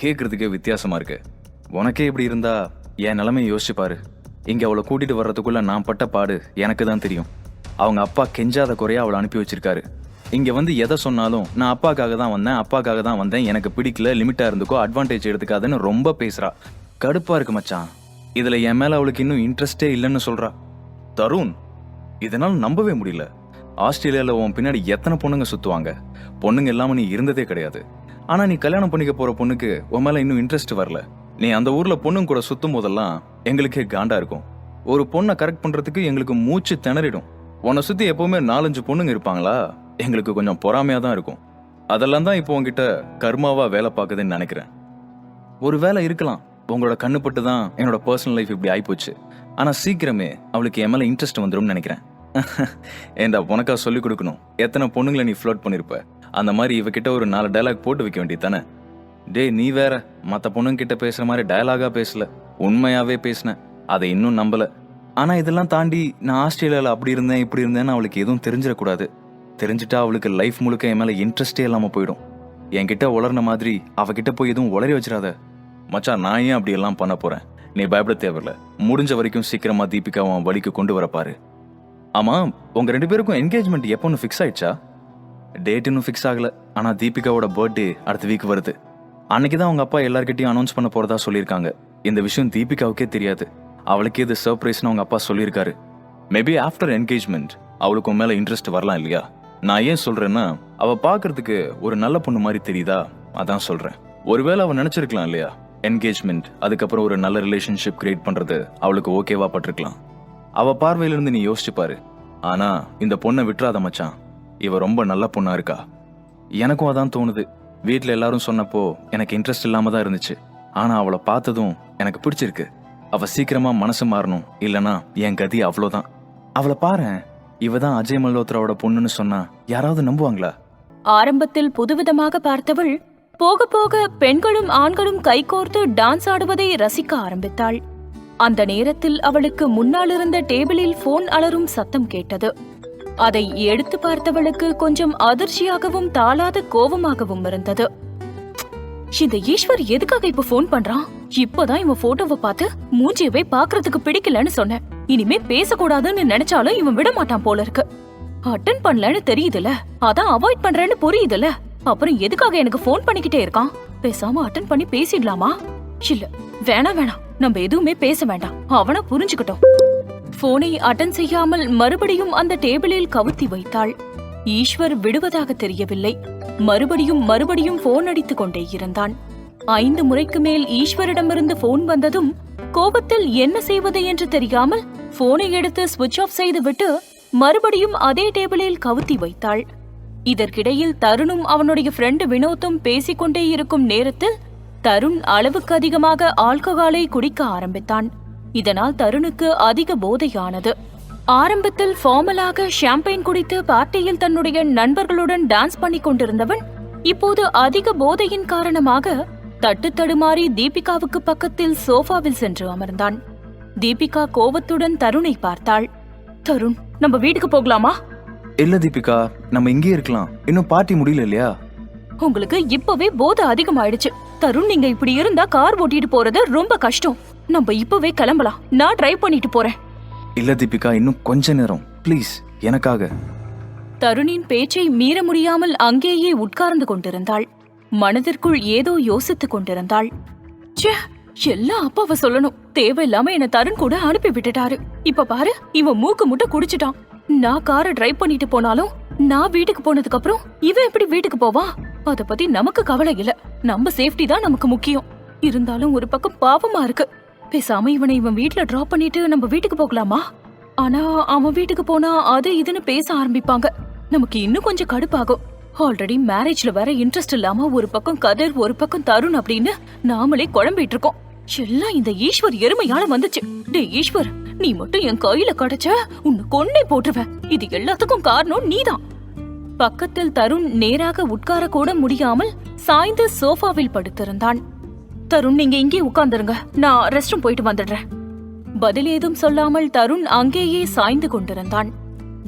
கேக்குறதுக்கே வித்தியாசமா இருக்கு. உனக்கே இப்படி இருந்தா என் நிலைமையை யோசிச்சு பாரு. இங்க அவளை கூட்டிட்டு வர்றதுக்குள்ள நான் பட்ட பாடு எனக்கு தான் தெரியும். அவங்க அப்பா கெஞ்சாத குறையா அவளை அனுப்பி வச்சிருக்காரு. இங்க வந்து எதை சொன்னாலும் நான் அப்பாக்காக தான் வந்தேன், எனக்கு பிடிக்கல, லிமிட்டா இருந்துக்கோ, அட்வான்டேஜ் எடுத்துக்காதுன்னு ரொம்ப பேசுறா. கடுப்பா இருக்கு மச்சான். இதுல என் மேல அவளுக்கு இன்னும் இன்ட்ரெஸ்டே இல்லைன்னு சொல்றா. தருண், இதனால நம்பவே முடியல. ஆஸ்திரேலியால உன் பின்னாடி எத்தனை பொண்ணுங்க சுத்துவாங்க. பொண்ணுங்க இல்லாம நீ இருந்ததே கிடையாது. ஆனா நீ கல்யாணம் பண்ணிக்க போற பொண்ணுக்கு உன் மேல இன்னும் இன்ட்ரெஸ்ட் வரல. நீ அந்த ஊர்ல பொண்ணுங்க கூட சுத்தும் போதெல்லாம் எங்களுக்கே காண்டா இருக்கும். ஒரு பொண்ணை கரெக்ட் பண்றதுக்கு எங்களுக்கு மூச்சு திணறிடும். உன்னை சுத்தி எப்பவுமே 4-5 பொண்ணுங்க இருப்பாங்களா? எங்களுக்கு கொஞ்சம் பொறாமையா தான் இருக்கும். அதெல்லாம் தான் இப்போ உங்ககிட்ட கர்மாவா வேலை பார்க்குதுன்னு நினைக்கிறேன். ஒரு வேலை இருக்கலாம், உங்களோட கண்ணுப்பட்டு தான் என்னோட பர்சனல் லைஃப் இப்படி ஆயிப்போச்சு. ஆனா சீக்கிரமே அவளுக்கு என் மேல இன்ட்ரெஸ்ட் வந்துடும் நினைக்கிறேன். ஏண்டா, உனக்கா சொல்லிக் கொடுக்கணும்? எத்தனை பொண்ணுங்களை நீ ஃப்ளோட் பண்ணிருப்ப. அந்த மாதிரி இவகிட்ட ஒரு 4 டயலாக் போட்டு வைக்க வேண்டியது தானே? டே, நீ வேற மற்ற பொண்ணுங்க கிட்ட பேசுற மாதிரி டயலாகா பேசல, உண்மையாவே பேசின. அதை இன்னும் நம்பல. ஆனா இதெல்லாம் தாண்டி நான் ஆஸ்திரேலியால அப்படி இருந்தேன் இப்படி இருந்தேன்னு அவளுக்கு எதுவும் தெரிஞ்சிடக்கூடாது. தெரிஞ்சுட்டா அவளுக்கு லைஃப் முழுக்க என் மேல இன்ட்ரெஸ்டே இல்லாம போயிடும். என்கிட்ட உளர்ன மாதிரி அவகிட்ட போய் எதுவும் உளறி வச்சிடாத மச்சான். நான் ஏன் அப்படி எல்லாம் பண்ண போறேன்? நீ பயப்பட தேவையில்ல. முடிஞ்ச வரைக்கும் சீக்கிரமா தீபிகாவை வழிக்கு கொண்டு வர பாரு. ஆமா, உங்க 2 பேருக்கும் என்கேஜ்மெண்ட் எப்போன்னு ஃபிக்ஸ் ஆயிடுச்சா? டேட் இன்னும் ஃபிக்ஸ் ஆகல. ஆனா தீபிகாவோட பர்த்டே அடுத்த வீக் வருது. அன்னைக்கு தான் அவங்க அப்பா எல்லார்கிட்டையும் அனௌன்ஸ் பண்ண போறதா சொல்லியிருக்காங்க. இந்த விஷயம் தீபிகாவுக்கே தெரியாது. அவளுக்கு இது சர்ப்ரைஸ்னு அவங்க அப்பா சொல்லியிருக்காரு. மேபி ஆஃப்டர் என்கேஜ்மெண்ட் அவளுக்கு உன் மேல இன்ட்ரெஸ்ட் வரலாம் இல்லையா? நான் ஏன் சொல்றேன்னா, அவ பாக்குறதுக்கு ஒரு நல்ல பொண்ணு மாதிரி தெரியுதா, அதான் சொல்றேன். ஒருவேளை அவ நினைச்சிருக்கலாம் இல்லையா, என்கேஜ்மெண்ட் அதுக்கப்புறம் ஒரு நல்ல ரிலேஷன்ஷிப் கிரியேட் பண்றது அவளுக்கு ஓகேவா பட்டிருக்கலாம். அவ பார்வையில இருந்து நீ யோசிச்சு பாரு. ஆனா இந்த பொண்ணை விட்டுறாத மச்சான். இவ ரொம்ப நல்ல பொண்ணா இருக்கா. எனக்கும் அதான் தோணுது. வீட்டுல எல்லாரும் சொன்னப்போ எனக்கு இன்ட்ரெஸ்ட் இல்லாம தான் இருந்துச்சு. ஆனா அவளை பார்த்ததும் எனக்கு பிடிச்சிருக்கு. அவ சீக்கிரமா மனசு மாறணும், இல்லனா என் கதி அவ்வளவுதான். அவளை பாரேன், இவதான் அஜய் மல்ஹோத்ராவோட பொண்ணுன்னு சொன்னா யாராவது நம்புவாங்களா? ஆரம்பத்தில் புதுவிதமாக பார்த்தவள் போக போக பெண்களும் ஆண்களும் கைகோர்த்து டான்ஸ் ஆடுவதை ரசிக்க ஆரம்பித்தாள். அந்த நேரத்தில் அவளுக்கு முன்னால் இருந்த டேபிளில் போன் அலறும் சத்தம் கேட்டது. அதை எடுத்து பார்த்தவளுக்கு கொஞ்சம் அதிர்ச்சியாகவும் தாளாத கோபமாகவும் இருந்தது. இந்த ஈஸ்வர் எதுக்காக இப்ப போன் பண்றான்? இப்பதான் இவன் போட்டோவை பார்த்து மூஞ்சியவே பாக்குறதுக்கு பிடிக்கலன்னு சொன்னேன். இனிமே பேசக்கூடாதுன்னு நினைச்சாலும் இவன் விட மாட்டான் போல இருக்கு. அட்டன் பண்ணலன்னு தெரியுதுல, அதான் அவாய்ட் பண்றேன்னு புரியுதுல. அப்புறம் எதுக்காக எனக்கு போன் பண்ணிக்கிட்டே இருக்கான்? பேசாம அட்டன் பண்ணி பேசிடலாமா? இல்ல, வேணாம், நம்ம எதுவுமே பேச வேண்டாம். அவனா புரிஞ்சுக்கிட்டோம். போனை அட்டன் செய்யாமல் மறுபடியும் அந்த டேபிளில் கவுத்தி வைத்தாள். ஈஸ்வர் விடுவதாக தெரியவில்லை. மறுபடியும் போன் அடித்துக் கொண்டே இருந்தான். 5 முறைக்கு மேல் ஈஸ்வரிடமிருந்து போன் வந்ததும் கோபத்தில் என்ன செய்வது என்று தெரியாமல் போனை எடுத்து ஸ்விட்ச் ஆஃப் செய்துவிட்டு மறுபடியும் அதே டேபிளில் கவுத்தி வைத்தாள். இதற்கிடையில் தருணும் அவனுடைய ஃப்ரெண்டு வினோத்தும் பேசிக்கொண்டே இருக்கும் நேரத்தில் தருண் அளவுக்கு அதிகமாக ஆல்கஹாலை குடிக்க ஆரம்பித்தான். இதனால் தருணுக்கு அதிக போதையானது. ஆரம்பத்தில் ஃபார்மலாக ஷாம்பெயின் குடித்து பார்ட்டியில் தன்னுடைய நண்பர்களுடன் டான்ஸ் பண்ணி கொண்டிருந்தவன் இப்போது அதிக போதையின் காரணமாக தட்டு தடுமாறி தீபிகாவுக்கு பக்கத்தில் சோஃபாவில் சென்று அமர்ந்தான். தீபிகா கோபத்துடன் தருணை பார்த்தாள். தருண், நம்ம வீட்டுக்கு போகலாமா? இல்ல தீபிகா, நம்ம இங்கே இருக்கலாம். இன்னும் பார்ட்டி முடியல இல்லையா? உங்களுக்கு இப்பவே போதை அதிகமாயிடுச்சு. தருண், நீங்க இப்படி இருந்தா கார் ஓட்டிட்டு போறது ரொம்ப கஷ்டம். நம்ம இப்பவே கிளம்பலாம். நான் டிரைவ் பண்ணிட்டு போறேன். இல்ல தீபிகா, இன்னும் கொஞ்ச நேரம் ப்ளீஸ், எனக்காக. தருணின் பேச்சை மீற முடியாமல் அங்கேயே உட்கார்ந்து கொண்டிருந்தாள். மனதிற்குள் ஏதோ யோசித்துக் கொண்டிருந்தாள். எல்லாம் அப்பாவை சொல்லணும். தேவையில்லாம என்ன தருண் கூட அனுப்பி விட்டுட்டாரு. இப்ப பாரு, இவன் மூக்கு முட்டை குடிச்சிட்டான். நான் காரை டிரைவ் பண்ணிட்டு போனாலும் நான் வீட்டுக்கு போனதுக்கு அப்புறம் இவன் எப்படி வீட்டுக்கு போவான்? அத பத்தி நமக்கு கவலை இல்ல. நம்ம சேஃப்டி தான் நமக்கு முக்கியம். இருந்தாலும் ஒரு பக்கம் பாவமா இருக்கு. பேசாம இவனை இவன் வீட்டுல டிராப் பண்ணிட்டு நம்ம வீட்டுக்கு போகலாமா? ஆனா அவன் வீட்டுக்கு போனா அது இதுன்னு பேச ஆரம்பிப்பாங்க. நமக்கு இன்னும் கொஞ்சம் கடுப்பாகும். ஆல்ரெடி மேரேஜ்ல வேற இன்ட்ரெஸ்ட் இல்லாம ஒரு பக்கம் கதிர் ஒரு பக்கம் தருண் அப்படின்னு நாமளே குழம்பிட்டு இருக்கோம். எல்லாம் இந்த ஈஸ்வர் எருமையால வந்துச்சு. டே ஈஸ்வர், நீ மட்டும் என் கையில கிடைச்ச உன்னை கொன்னே போட்டுருவேன். இது எல்லாத்துக்கும் காரணம் நீதான். பக்கத்தில் தருண் நேராக உட்கார கூட முடியாமல் சாய்ந்து சோஃபாவில் படுத்திருந்தான். தருண், நீங்க இங்கே உட்கார்ந்துருங்க, நான் ரெஸ்ட் ரூம் போயிட்டு வந்துடுறேன். பதில் ஏதும் சொல்லாமல் தருண் அங்கேயே சாய்ந்து கொண்டிருந்தான்.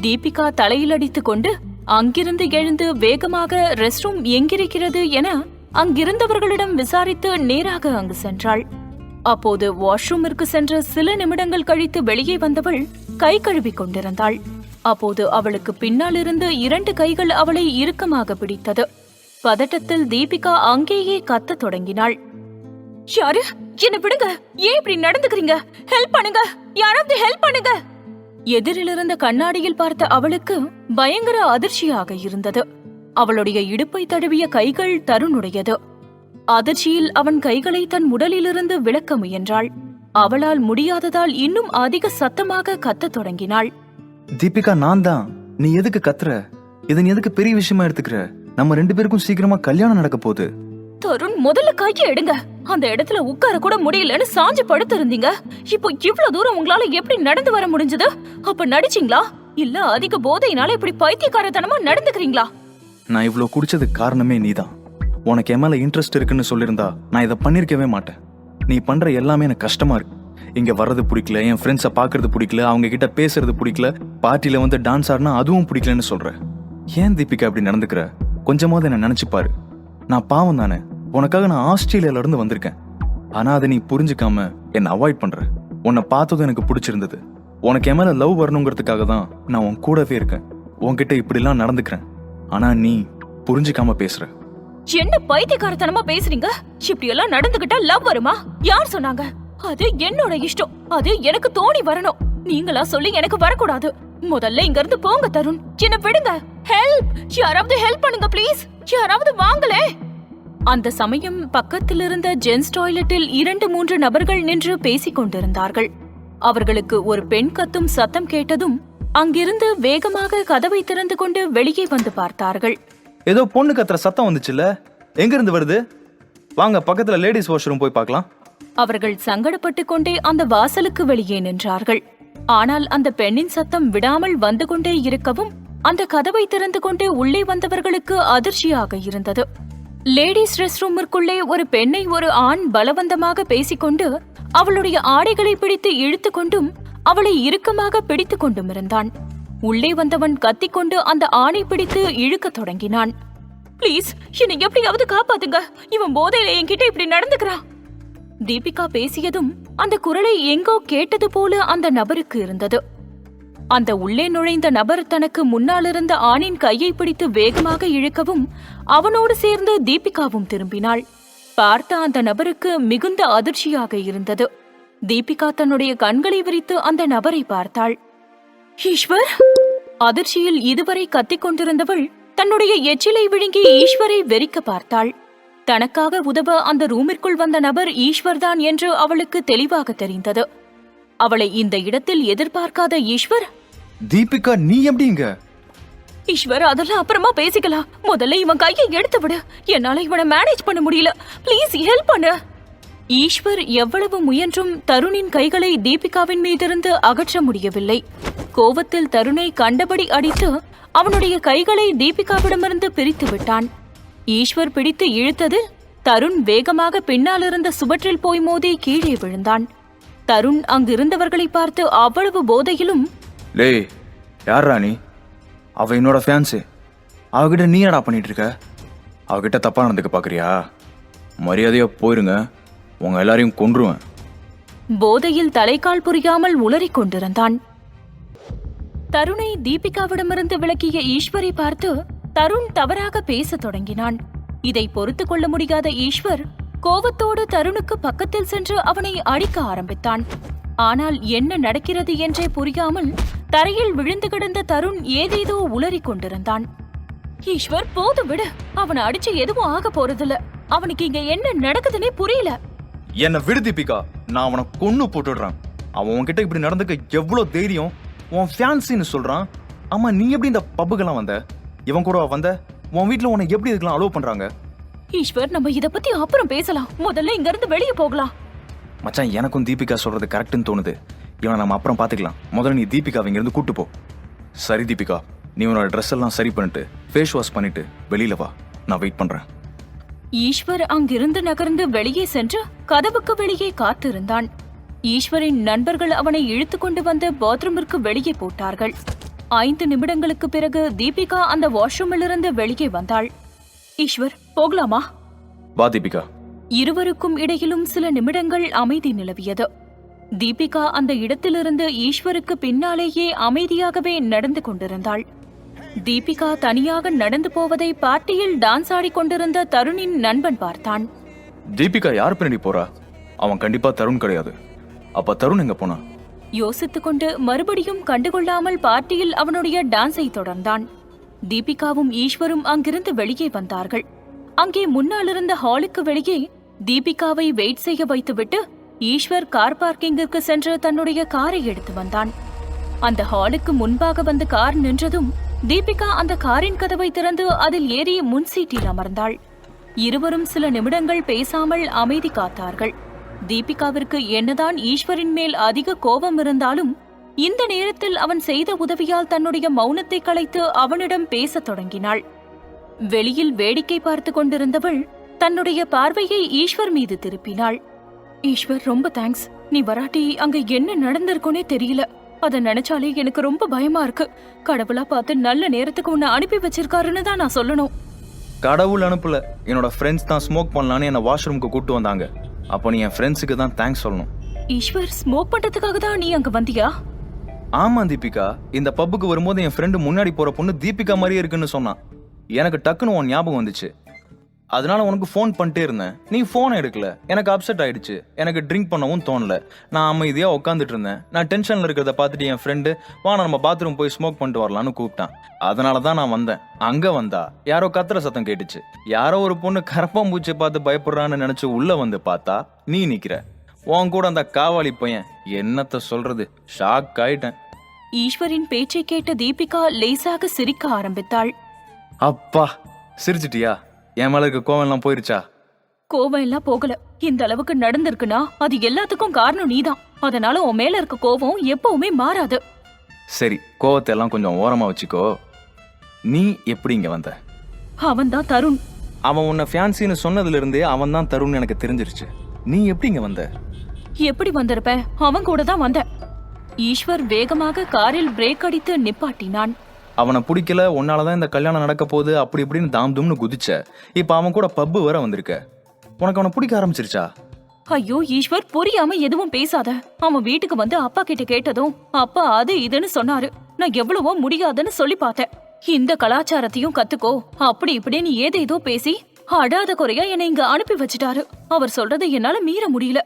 தீபிகா தலையில் அடித்துக் கொண்டு அங்கிருந்து எழுந்து வேகமாக ரெஸ்ட் ரூம் எங்கிருக்கிறது என அங்கிருந்தவர்களிடம் விசாரித்து நேராக அங்கு சென்றாள். அப்போது வாஷ்ரூமிற்கு சென்ற சில நிமிடங்கள் கழித்து வெளியே வந்தவள் கை கழுவி கொண்டிருந்தாள். அப்போது அவளுக்கு பின்னால் இருந்து 2 கைகள் அவளை இறுக்கமாக பிடித்தது. பதட்டத்தில் தீபிகா அங்கேயே கத்த தொடங்கினாள். யாரு? என்ன விடுங்க, ஏன் இப்படி நடந்துக்கிறீங்க? ஹெல்ப் பண்ணுங்க, யாராவது ஹெல்ப் பண்ணுங்க. எதிரிலிருந்த கண்ணாடியில் பார்த்த அவளுக்கு பயங்கர அதிர்ச்சியாக இருந்தது. அவளுடைய இடுப்பை தழுவிய கைகள் தருணுடையது. அதிர்ச்சியில் அவன் கைகளை தன் உடலிலிருந்து விலக்க முயன்றாள். அவளால் முடியாததால் இன்னும் அதிக சத்தமாக கத்தத் தொடங்கினாள். தீபிகா, நான் தான். நீ எதுக்கு கத்துற? இதை நீ எதுக்கு பெரிய விஷயமா எடுத்துக்கிற? நம்ம 2 பேருக்கும் சீக்கிரமா கல்யாணம் நடக்க போகுது. தருண், முதல்ல கையை எடுங்க. அந்த இடத்துல உட்கார கூட முடியலன்னு சாஞ்சு படுத்து இருந்தீங்க. இப்போ இவ்வளவு தூரம் உங்களால எப்படி நடந்து வர முடிஞ்சது? அப்ப நடிச்சீங்களா இல்ல அதிக போதையினால இப்படி பைத்தியக்காரத்தனமா நடந்துக்கிறீங்களா? நான் இவ்ளோ குடிச்சதுக்கு காரணமே நீதான். உனக்கு என் மேல இன்ட்ரெஸ்ட் இருக்குன்னு சொல்லியிருந்தா நான் இதை பண்ணிருக்கவே மாட்டேன். நீ பண்ற எல்லாமே எனக்கு கஷ்டமா இருக்கு. இங்க வர்றது பிடிக்கல, என் ஃப்ரெண்ட்ஸை பாக்குறது பிடிக்கல, அவங்க கிட்ட பேசுறது பிடிக்கல, பார்ட்டில வந்து டான்ஸ் ஆடினா அதுவும் பிடிக்கலன்னு சொல்ற. ஏன் தீபிகா அப்படி நடந்துக்கிற? கொஞ்சமாவது என்ன நினைச்சு பாரு. நான் பாவம் தானே. உனக்காக நான் ஆஸ்திரேலியால இருந்து வந்திருக்கேன். ஆனா அதை நீ புரிஞ்சுக்காம என்ன அவாய்ட் பண்ற. உன்னை பார்த்ததும் எனக்கு பிடிச்சிருந்தது. உனக்கு என் மேல லவ் வரணுங்கிறதுக்காக தான் நான் உன் கூடவே இருக்கேன். உன்கிட்ட இப்படிலாம் நடந்துக்கிறேன். ஆனா நீ புரிஞ்சுக்காம பேசுற. என்ன பைத்தியக்காரத்தனமா பேசுறீங்க? இப்படி எல்லாம் நடந்துகிட்டா லவ் வருமா? யார் சொன்னாங்க? அது என்னோட இஷ்டம். அது எனக்கு தோணி வரணும். நீங்களா சொல்லி எனக்கு வரக்கூடாது. முதல்ல இங்க இருந்து போங்க தருண். என்ன விடுங்க. ஹெல்ப், யாராவது ஹெல்ப் பண்ணுங்க ப்ளீஸ். யாராவது வாங்களே. அந்த சமயம் பக்கத்தில் இருந்த ஜென்ஸ் டாய்லெட்டில் 2-3 நபர்கள் நின்று பேசிக் கொண்டிருந்தார்கள். அவர்களுக்கு ஒரு பெண் கத்தும் சத்தம் கேட்டதும் அங்கிருந்து வேகமாக கதவை திறந்து கொண்டு வெளியே வந்து பார்த்தார்கள். ஏதோ பொண்ணு கத்துற சத்தம் வந்துச்சுல்ல, எங்க இருந்து வருது? வாங்க பக்கத்துல லேடிஸ் வாஷ்ரூம் போய் பார்க்கலாம். அவர்கள் சங்கடப்பட்டுக் கொண்டே அந்த வாசலுக்கு வெளியே நின்றார்கள். ஆனால் அந்த பெண்ணின் சத்தம் விடாமல் வந்து கொண்டே இருக்கவும் அந்த கதவை திறந்து கொண்டு உள்ளே வந்தவர்களுக்கு அதிர்ச்சியாக இருந்தது. லேடிஸ் ரெஸ்ட் ரூமிற்குள்ளே ஒரு பெண்ணை ஒரு ஆண் பலவந்தமாக பேசிக்கொண்டு அவளுடைய ஆடைகளை பிடித்து இழுத்து கொண்டும் அவளை இறுக்கமாக பிடித்துக் கொண்டும் இருந்தான். உள்ளே வந்தவன் கத்திக்கொண்டு அந்த ஆணை பிடித்து இழுக்க தொடங்கினான். ப்ளீஸ், என்னை எப்படியாவது காப்பாத்துங்க. இவன் போதையில என்கிட்ட இப்படி நடந்துக்கிறான். தீபிகா பேசியதும் அந்த குரலை எங்கோ கேட்டது போல அந்த நபருக்கு இருந்தது. அந்த உள்ளே நுழைந்த நபர் தனக்கு முன்னால் இருந்த ஆணின் கையை பிடித்து வேகமாக இழுக்கவும் அவனோடு சேர்ந்து தீபிகாவும் திரும்பினாள். பார்த்த அந்த நபருக்கு மிகுந்த அதிர்ச்சியாக இருந்தது. தீபிகா தன்னுடைய கண்களை விரித்து அந்த நபரை பார்த்தாள். ஈஸ்வர்! அதிர்ச்சியில் இதுவரை கத்திக் கொண்டிருந்தவள் தன்னுடைய எச்சிலை விழுங்கி ஈஸ்வரை வெறிக்க பார்த்தாள். தனக்காக உதவ அந்த ரூமிற்குள் வந்த நபர் ஈஸ்வர்தான் என்று அவளுக்கு தெளிவாக தெரிந்தது. அவளை இந்த இடத்தில் எதிர்பார்க்காத ஈஸ்வர், தீபிகா நீ எப்படிங்க? ஈஸ்வர், அதெல்லாம் அப்புறமா பேசிக்கலாம். முதல்ல இவன் கையை எடுத்து விடு. என்னால இவனை மேனேஜ் பண்ண முடியல. ப்ளீஸ் ஹெல்ப் பண்ணு. ஈஸ்வர் எவ்வளவு முயன்றும் தருணின் கைகளை தீபிகாவின் மீதிருந்து அகற்ற முடியவில்லை. கோவத்தில் தருணை கண்டபடி அடித்து அவனுடைய கைகளை தீபிகாவிடமிருந்து பிரித்து விட்டான். ஈஸ்வர் பிடித்து இழுத்ததில் தருண் வேகமாக பின்னாலிருந்த சுவற்றில் போய் மோதி கீழே விழுந்தான். தருண் அங்கிருந்தவர்களை பார்த்து அவ்வளவு போதையிலும், லேய், யாரா நீ? அவ என்னோட ஃபேன்ஸு. அவகிட்ட நீ என்னடா பண்ணிட்டு இருக்க? அவகிட்ட தப்பா நடந்துக்க பாக்குறியா? மரியாதையா போயிருங்க, உங்க எல்லாரையும் கொன்றுவேன். போதையில் தலைக்கால் புரியாமல் உளறிக் கொண்டிருந்தான். தருணை தீபிகாவிடமிருந்து விலக்கிய ஈஸ்வரை பார்த்து தருண் தவறாக பேச தொடங்கினான். இதை பொறுத்து கொள்ள முடியாத ஈஸ்வர் கோவத்தோடு தருணுக்கு பக்கத்தில் சென்று அவனை அடிக்க ஆரம்பித்தான். ஆனால் என்ன நடக்கிறது என்றே புரியாமல் தரையில் விழுந்து கிடந்த தருண் ஏதேதோ உளறிக் கொண்டிருந்தான். ஈஸ்வர், போது விடு. அவனை அடிச்சு எதுவும் ஆக போறதில்ல. அவனுக்கு இங்க என்ன நடக்குதுன்னே புரியல. என்ன விடு தீபிகா, நான் அவனை கொன்னு போட்டுடுறேன். அவன் உன்கிட்ட இப்படி நடந்துக்க எவ்வளவு தைரியம்? உன் ஃபேன்சின்னு சொல்றான். ஆமா, நீ எப்படி இந்த பப்புக்கெல்லாம் வந்த? இவன் கூட வந்த? உன் வீட்டுல உன்னை எப்படி இதுக்கெல்லாம் அலோவ் பண்றாங்க? ஈஸ்வர், நம்ம இத பத்தி அப்புறம் பேசலாம். முதல்ல இங்க இருந்து வெளியே போகலாம். மச்சான், எனக்கும் தீபிகா சொல்றது கரெக்ட்னு தோணுது. இவனை நம்ம அப்புறம் பாத்துக்கலாம். முதல்ல நீ தீபிகா இங்க இருந்து கூட்டு போ. சரி தீபிகா, நீ உன்னோட ட்ரெஸ் எல்லாம் சரி பண்ணிட்டு ஃபேஸ் வாஷ் பண்ணிட்டு வெளியில வா. நான் வெயிட் பண்றேன். ஈஸ்வர் அங்கிருந்து நகர்ந்து வெளியே சென்று கதவுக்கு வெளியே காத்திருந்தான். ஈஸ்வரின் நண்பர்கள் அவனை இழுத்து கொண்டு வந்து பாத்ரூமிற்கு வெளியே போட்டார்கள். 5 நிமிடங்களுக்கு பிறகு தீபிகா அந்த வாஷ்ரூமிலிருந்து வெளியே வந்தாள். ஈஸ்வர், போகலாமா? வா தீபிகா. இருவருக்கும் இடையிலும் சில நிமிடங்கள் அமைதி நிலவியது. தீபிகா அந்த இடத்திலிருந்து ஈஸ்வருக்கு பின்னாலேயே அமைதியாகவே நடந்து கொண்டிருந்தாள். தீபிகா தனியாக நடந்து போவதை பார்ட்டியில் டான்ஸ் ஆடிக்கொண்டிருந்த தருணின் நண்பன் பார்த்தான். தீபிகா யார் பின்னாடி போறா? அவன் கண்டிப்பா தருண் கிடையாது. அப்ப தருண் எங்க போனா? யோசித்துக் கொண்டு மறுபடியும் கண்டுகொள்ளாமல் பார்ட்டியில் அவனுடைய டான்ஸை தொடர்ந்தான். தீபிகாவும் ஈஸ்வரும் அங்கிருந்து வெளியே வந்தார்கள். அங்கே முன்னால் இருந்த ஹாலுக்கு வெளியே தீபிகாவை வெயிட் செய்ய வைத்துவிட்டு ஈஸ்வர் கார் பார்க்கிங்கிற்கு சென்று தன்னுடைய காரை எடுத்து வந்தான். அந்த ஹாலுக்கு முன்பாக வந்து கார் நின்றதும் தீபிகா அந்த காரின் கதவை திறந்து அதில் ஏறி முன் சீட்டில் அமர்ந்தாள். இருவரும் சில நிமிடங்கள் பேசாமல் அமைதி காத்தார்கள். தீபிகாவிற்கு என்னதான் ஈஸ்வரின் மேல் அதிக கோபம் இருந்தாலும் இந்த நேரத்தில் அவன் செய்த உதவியால் தன்னுடைய மௌனத்தை கலைத்து அவனிடம் பேசத் தொடங்கினாள். வெளியில் வேடிக்கை பார்த்து கொண்டிருந்தவள் தன்னுடைய பார்வையை ஈஸ்வர் மீது திருப்பினாள். ஈஸ்வர், ரொம்ப தேங்க்ஸ். நீ வராட்டி அங்க என்ன நடந்திருக்குனே தெரியல. அத நினைச்சாலே எனக்கு ரொம்ப பயமா இருக்கு. கடவுளா பார்த்து நல்ல நேரத்துக்கு உன்னை அனுப்பி வச்சிருக்காருன்னு தான் நான் சொல்லணும். கடவுள் அனுப்பல, என்னோட ஃப்ரெண்ட்ஸ் தான் ஸ்மோக் பண்ணலான்னு என்ன வாஷ்ரூமுக்கு கூட்டு வந்தாங்க. அப்போ நீ என் ஃப்ரெண்ட்ஸுக்கு தான் தேங்க்ஸ் சொல்லணும். ஈஸ்வர், ஸ்மோக் பண்றதுக்காக தான் நீ அங்க வந்தியா? ஆமா தீபிகா, இந்த பப்புக்கு வரும்போது என் ஃப்ரெண்டு முன்னாடி போற பொண்ணு தீபிகா மாதிரியே இருக்குன்னு சொன்னான். எனக்கு டக்குன்னு உன் ஞாபகம் வந்துச்சு. அதனால உனக்கு ஃபோன் பண்ணிட்டே இருந்தேன். நீ ஃபோனை எடுக்கல. எனக்கு அப்செட் ஆயிடுச்சு. எனக்கு ட்ரிங்க் பண்ணவும் தோணல. நான் அமைதியா உட்காந்துட்டு இருந்தேன். நான் டென்ஷன்ல இருக்கிறத பார்த்துட்டு என் ஃப்ரெண்டு வா நம்ம பாத்ரூம் போய் ஸ்மோக் பண்ணிட்டு வரலான்னு கூப்பிட்டான். அதனால தான் நான் வந்தேன். அங்க வந்தா யாரோ கத்துற சத்தம் கேட்டுச்சு. யாரோ ஒரு பொண்ணு கரப்பாம்பூச்சியை பார்த்து பயப்படுறான்னு நினைச்சு உள்ள வந்து பார்த்தா நீ நிக்கிற. உன் கூட அந்த காவாலி பையன். என்னத்த சொல்றது, ஷாக் ஆயிட்டேன். ஈஸ்வரின் பேச்சை கேட்ட தீபிகா லேசாக சிரிக்க ஆரம்பித்தாள். அப்பா, சிரிச்சிட்டியா? என் மேல இருக்க கோவம் எல்லாம் போயிருச்சா? கோவம் எல்லாம் போகல. இந்த அளவுக்கு நடந்திருக்குன்னா அது எல்லாத்துக்கும் காரணம் நீதான். அதனால உன் மேல இருக்க கோவம் எப்பவுமே மாறாது. சரி, கோவத்தை எல்லாம் கொஞ்சம் ஓரமா வச்சுக்கோ. நீ எப்படி இங்க வந்த? அவன் தான் தருண். அவன் உன்னை ஃபேன்சின்னு சொன்னதுல இருந்தே அவன் தான் தருண் எனக்கு தெரிஞ்சிருச்சு. நீ எப்படி இங்க வந்த? எப்படி வந்திருப்பேன்? அவன் கூட தான் வந்த. ஈஸ்வர் வேகமாக காரில் பிரேக் அடித்து நிப்பாட்டினான். அவனை பிடிக்கல, உன்னாலதான் இந்த கல்யாணம் நடக்க போகுது அப்படி இப்படின்னு தாம் தும்னு குதிச்ச. இப்ப அவன் கூட பப்பு வர வந்திருக்க. உனக்கு அவனை பிடிக்க ஆரம்பிச்சிருச்சா? ஐயோ ஈஸ்வர், புரியாம எதுவும் பேசாத. அவன் வீட்டுக்கு வந்து அப்பா கிட்ட கேட்டதும் அப்பா அது இதுன்னு சொன்னாரு. நான் எவ்வளவோ முடியாதுன்னு சொல்லி பார்த்தேன். இந்த கலாச்சாரத்தையும் கத்துக்கோ அப்படி இப்படின்னு ஏதேதோ பேசி அடாத குறையா என்னை இங்க அனுப்பி வச்சிட்டாரு. அவர் சொல்றதை என்னால மீற முடியல.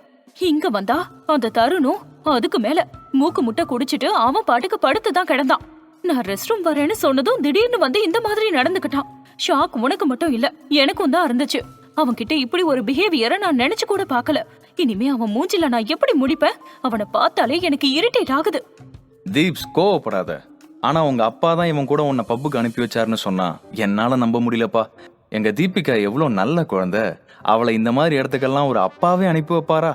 இங்க வந்தா அந்த தருணும் அதுக்கு மேல மூக்கு முட்டை குடிச்சிட்டு அவன் பாட்டுக்கு படுத்துதான் கிடந்தான். நான் ரெஸ்ட் ரூம் வரேன்னு சொன்னதும் திடீர்னு வந்து இந்த மாதிரி நடந்துக்கிட்டான். ஷாக் உனக்கு மட்டும் இல்ல, எனக்கும் தான் இருந்துச்சு. அவன்கிட்ட இப்படி ஒரு பிஹேவியரை நான் நினைச்சு கூட பார்க்கல. இனிமே அவன் மூஞ்சில நான் எப்படி முடிப்பேன்? அவனை பார்த்தாலே எனக்கு இரிட்டேட் ஆகுது. தீப்ஸ், கோவப்படாத. ஆனா உங்க அப்பா தான் இவன் கூட உன்னை பப்புக்கு அனுப்பி வச்சாருன்னு சொன்னா என்னால நம்ப முடியலப்பா. எங்க தீபிகா எவ்வளவு நல்ல குழந்தை. அவளை இந்த மாதிரி இடத்துக்கெல்லாம் ஒரு அப்பாவே அனுப்பி வைப்பாரா?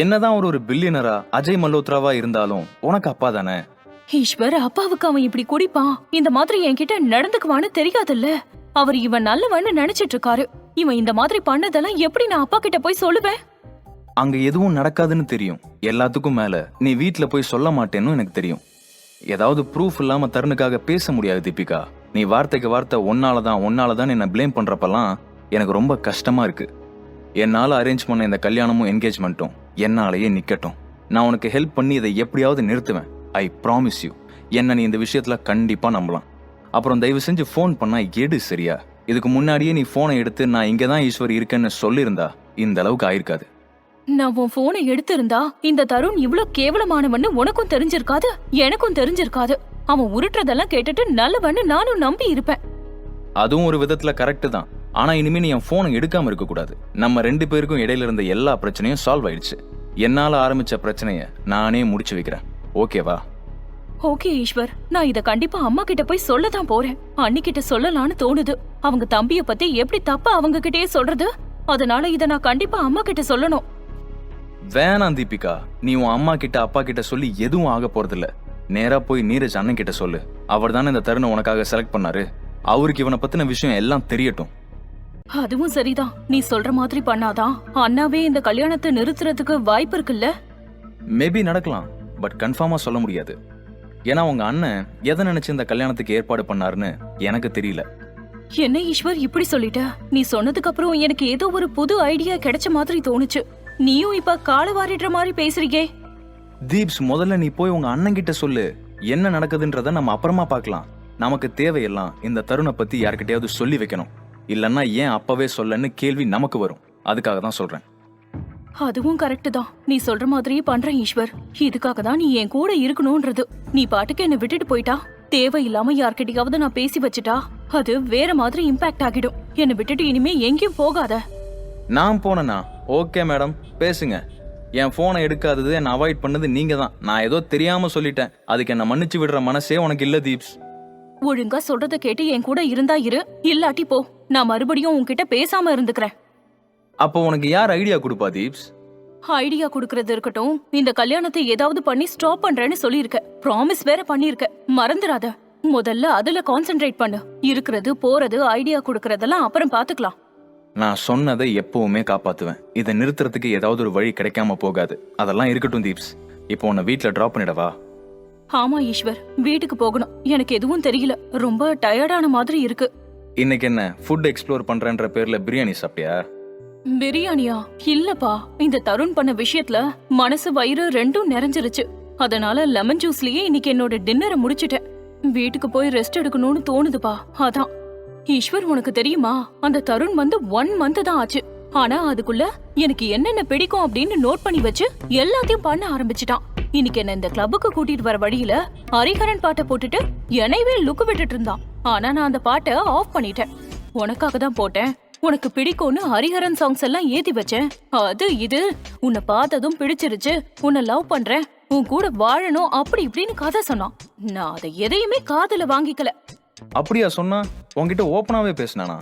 என்னதான் ஒரு பில்லியனரா அஜய் மல்ஹோத்ராவா இருந்தாலும் உனக்கு அப்பா தானே. ஈஸ்வர், அப்பாவுக்கு அவன் இப்படி குடிப்பான் இந்த மாதிரி என்கிட்ட நடந்துக்குவான்னு தெரியாதுல்ல. அவர் இவன் நல்லவன்னு நினைச்சிட்டு இருக்காரு. இவன் இந்த மாதிரி பண்ணதெல்லாம் எப்படி நான் அப்பா கிட்ட போய் சொல்லுவேன்? அங்க எதுவும் நடக்காதுன்னு தெரியும். எல்லாத்துக்கும் மேல நீ வீட்டுல போய் சொல்ல மாட்டேன்னு எனக்கு தெரியும். ஏதாவது ப்ரூஃப் இல்லாம தருணுக்காக பேச முடியாது தீபிகா. நீ வார்த்தைக்கு வார்த்தை ஒன்னாலதான் என்ன பிளேம் பண்றப்பெல்லாம் எனக்கு ரொம்ப கஷ்டமா இருக்கு. என்னால அரேஞ்ச் பண்ண இந்த கல்யாணமும் என்கேஜ்மெண்ட்டும் என்னாலேயே நிக்கட்டும். நான் உனக்கு ஹெல்ப் பண்ணி இதை எப்படியாவது நிறுத்துவேன். I promise you. என்ன நீ இந்த விஷயத்துல கண்டிப்பா நம்பலாம். அப்புறம் தயவு செஞ்சு ஃபோன் பண்ணா எடு, சரியா? இதுக்கு முன்னாடியே நீ போனை எடுத்து நான் இங்கதான் ஈஸ்வர் இருக்கேன்னு சொல்லியிருந்தா இந்த அளவுக்கு ஆயிருக்காது. நான் உன் போனை எடுத்திருந்தா இந்த தருண் இவ்வளவு கேவலமானவன்னு உனக்கும் தெரிஞ்சிருக்காது, எனக்கும் தெரிஞ்சிருக்காது. அவன் உருட்டுறதெல்லாம் கேட்டுட்டு நல்லவன்னு நானும் நம்பி இருப்பேன். அதுவும் ஒரு விதத்துல கரெக்ட் தான். ஆனா இனிமே நீ என் போனை எடுக்காம இருக்க கூடாது. நம்ம 2 பேருக்கும் இடையில இருந்த எல்லா பிரச்சனையும் சால்வ் ஆயிடுச்சு. என்னால ஆரம்பிச்ச பிரச்சனைய நானே முடிச்சு வைக்கிறேன். ஓகேவா? ஓகே ஈஸ்வர், நான் இத கண்டிப்பா அம்மா கிட்ட போய் சொல்லதான் போறேன். அண்ணிக்கிட்ட சொல்லலாம்னு தோணுது. அவங்க தம்பிய பத்தி எப்படி தப்பா அவங்க கிட்டயே சொல்றது? அதனால இத நான் கண்டிப்பா அம்மா கிட்ட சொல்லணும். வேணாம் தீபிகா, நீ உன் அம்மா கிட்ட அப்பா கிட்ட சொல்லி எதுவும் ஆக போறதில்ல. நேரா போய் நீரஜ் அண்ணன் கிட்ட சொல்லு. அவர் தானே இந்த தருணம் உனக்காக செலக்ட் பண்ணாரு. அவருக்கு இவனை பத்தின விஷயம் எல்லாம் தெரியட்டும். அதுவும் சரிதான். நீ சொல்ற மாதிரி பண்ணாதான் அண்ணாவே இந்த கல்யாணத்தை நிறுத்துறதுக்கு வாய்ப்பு இருக்குல்ல? மேபி நடக்கலாம், பட் கன்ஃபார்மா சொல்ல முடியாது. ஏன்னா உங்க அண்ணன் எதை நினைச்சு இந்த கல்யாணத்துக்கு ஏற்பாடு பண்ணாருன்னு எனக்கு தெரியல. என்ன ஈஸ்வர் இப்படி சொல்லிட்ட? நீ சொன்னதுக்கு அப்புறம் எனக்கு ஏதோ ஒரு புது ஐடியா கிடைச்ச மாதிரி தோணுச்சு. நீயும் இப்ப கால வாரிடுற மாதிரி பேசுறீங்க. தீப்ஸ், முதல்ல நீ போய் உங்க அண்ணன் கிட்ட சொல்லு. என்ன நடக்குதுன்றத நம்ம அப்புறமா பார்க்கலாம். நமக்கு தேவையெல்லாம் இந்த தருணை பத்தி யார்கிட்டயாவது சொல்லி வைக்கணும். இல்லன்னா ஏன் அப்பவே சொல்லன்னு கேள்வி நமக்கு வரும். அதுக்காக தான் சொல்றேன். அதுவும் கரெக்ட் தான். நீ சொல்ற மாதிரியே பண்றேன் ஈஸ்வர். இதுக்காக தான் நீ என் கூட இருக்கணும்ன்றது. நீ பாட்டுக்கு என்ன விட்டுட்டு போயிட்டா, தேவையில்லாம யார்கிட்டயாவது நான் பேசி வச்சுட்டா அது வேற மாதிரி இம்பாக்ட் ஆகிடும். என்னை விட்டுட்டு இனிமே எங்கேயும் போகாத. நான் போனேனா? ஓகே மேடம், பேசுங்க. என் போனை எடுக்காதது, என்ன அவாய்ட் பண்ணது நீங்க தான். நான் ஏதோ தெரியாம சொல்லிட்டேன். அதுக்கு என்ன மன்னிச்சு விடுற மனசே உனக்கு இல்ல தீப்ஸ். ஒழுங்கா சொல்றத கேட்டு என் கூட இருந்தா இரு, இல்லாட்டி போ. நான் மறுபடியும் உன்கிட்ட பேசாம இருந்துக்கிறேன். அப்போ உனக்கு யார் ஐடியா கொடுப்பா தீப்ஸ்? ஐடியா குடுக்கறது இருக்கட்டும், இந்த கல்யாணத்தை ஏதாவது பண்ணி ஸ்டாப் பண்றேன்னு சொல்லியிருக்க. ப்ராமிஸ் வேற பண்ணிருக்க, மறந்துடாத. முதல்ல அதுல கான்சென்ட்ரேட் பண்ணு. இருக்கிறது போறது ஐடியா குடுக்கறதெல்லாம் அப்புறம் பாத்துக்கலாம். நான் சொன்னதை எப்பவுமே காப்பாத்துவேன். இதை நிறுத்துறதுக்கு ஏதாவது ஒரு வழி கிடைக்காம போகாது. அதெல்லாம் இருக்கட்டும் தீப்ஸ். இப்போ உன்னை வீட்டுல டிராப் பண்ணிடவா? ஆமா ஈஸ்வர், வீட்டுக்கு போகணும். எனக்கு எதுவும் தெரியல, ரொம்ப டயர்டான மாதிரி இருக்கு. இன்னைக்கு என்ன ஃபுட் எக்ஸ்ப்ளோர் பண்றேன்ற பேர்ல பிரியாணி சாப்பிட்டியா? பிரியாணியா? இல்லப்பா, இந்த தருண் பண்ண விஷயத்துல மனசு வயிறு ரெண்டும் நிறைஞ்சிருச்சு. அதனால லெமன் ஜூஸ்லயே இன்னைக்கு என்னோட டின்னரை முடிச்சிட்டேன். வீட்டுக்கு போய் ரெஸ்ட் எடுக்கணும்னு தோணுதுப்பா, அதான். ஈஸ்வர், உனக்கு தெரியுமா, அந்த தருண் வந்து 1 month தான் ஆச்சு. ஆனா அதுக்குள்ள எனக்கு என்னென்ன பிடிக்கும் அப்படின்னு நோட் பண்ணி வச்சு எல்லாத்தையும் பண்ண ஆரம்பிச்சிட்டான். இன்னைக்கு என்ன இந்த கிளப்புக்கு கூட்டிட்டு வர வழியில ஹரிஹரன் பாட்டை போட்டுட்டு என்னையவே லுக்கு விட்டுட்டு இருந்தான். ஆனா நான் அந்த பாட்டை ஆஃப் பண்ணிட்டேன். உனக்காக தான் போட்டேன். உனக்கு பிடிக்கும்னு ஹரிஹரன் சாங்ஸ் எல்லாம் ஏத்தி வச்சேன். அது இது உன்னை பார்த்ததும் பிடிச்சிருச்சு, உன்னை லவ் பண்றேன், உன் கூட வாழணும், அப்படி இப்படின்னு கதை சொன்னான். நான் அதை எதையுமே காதுல வாங்கிக்கல. அப்படியா சொன்னா? உன்கிட்ட ஓப்பனாவே பேசினானா?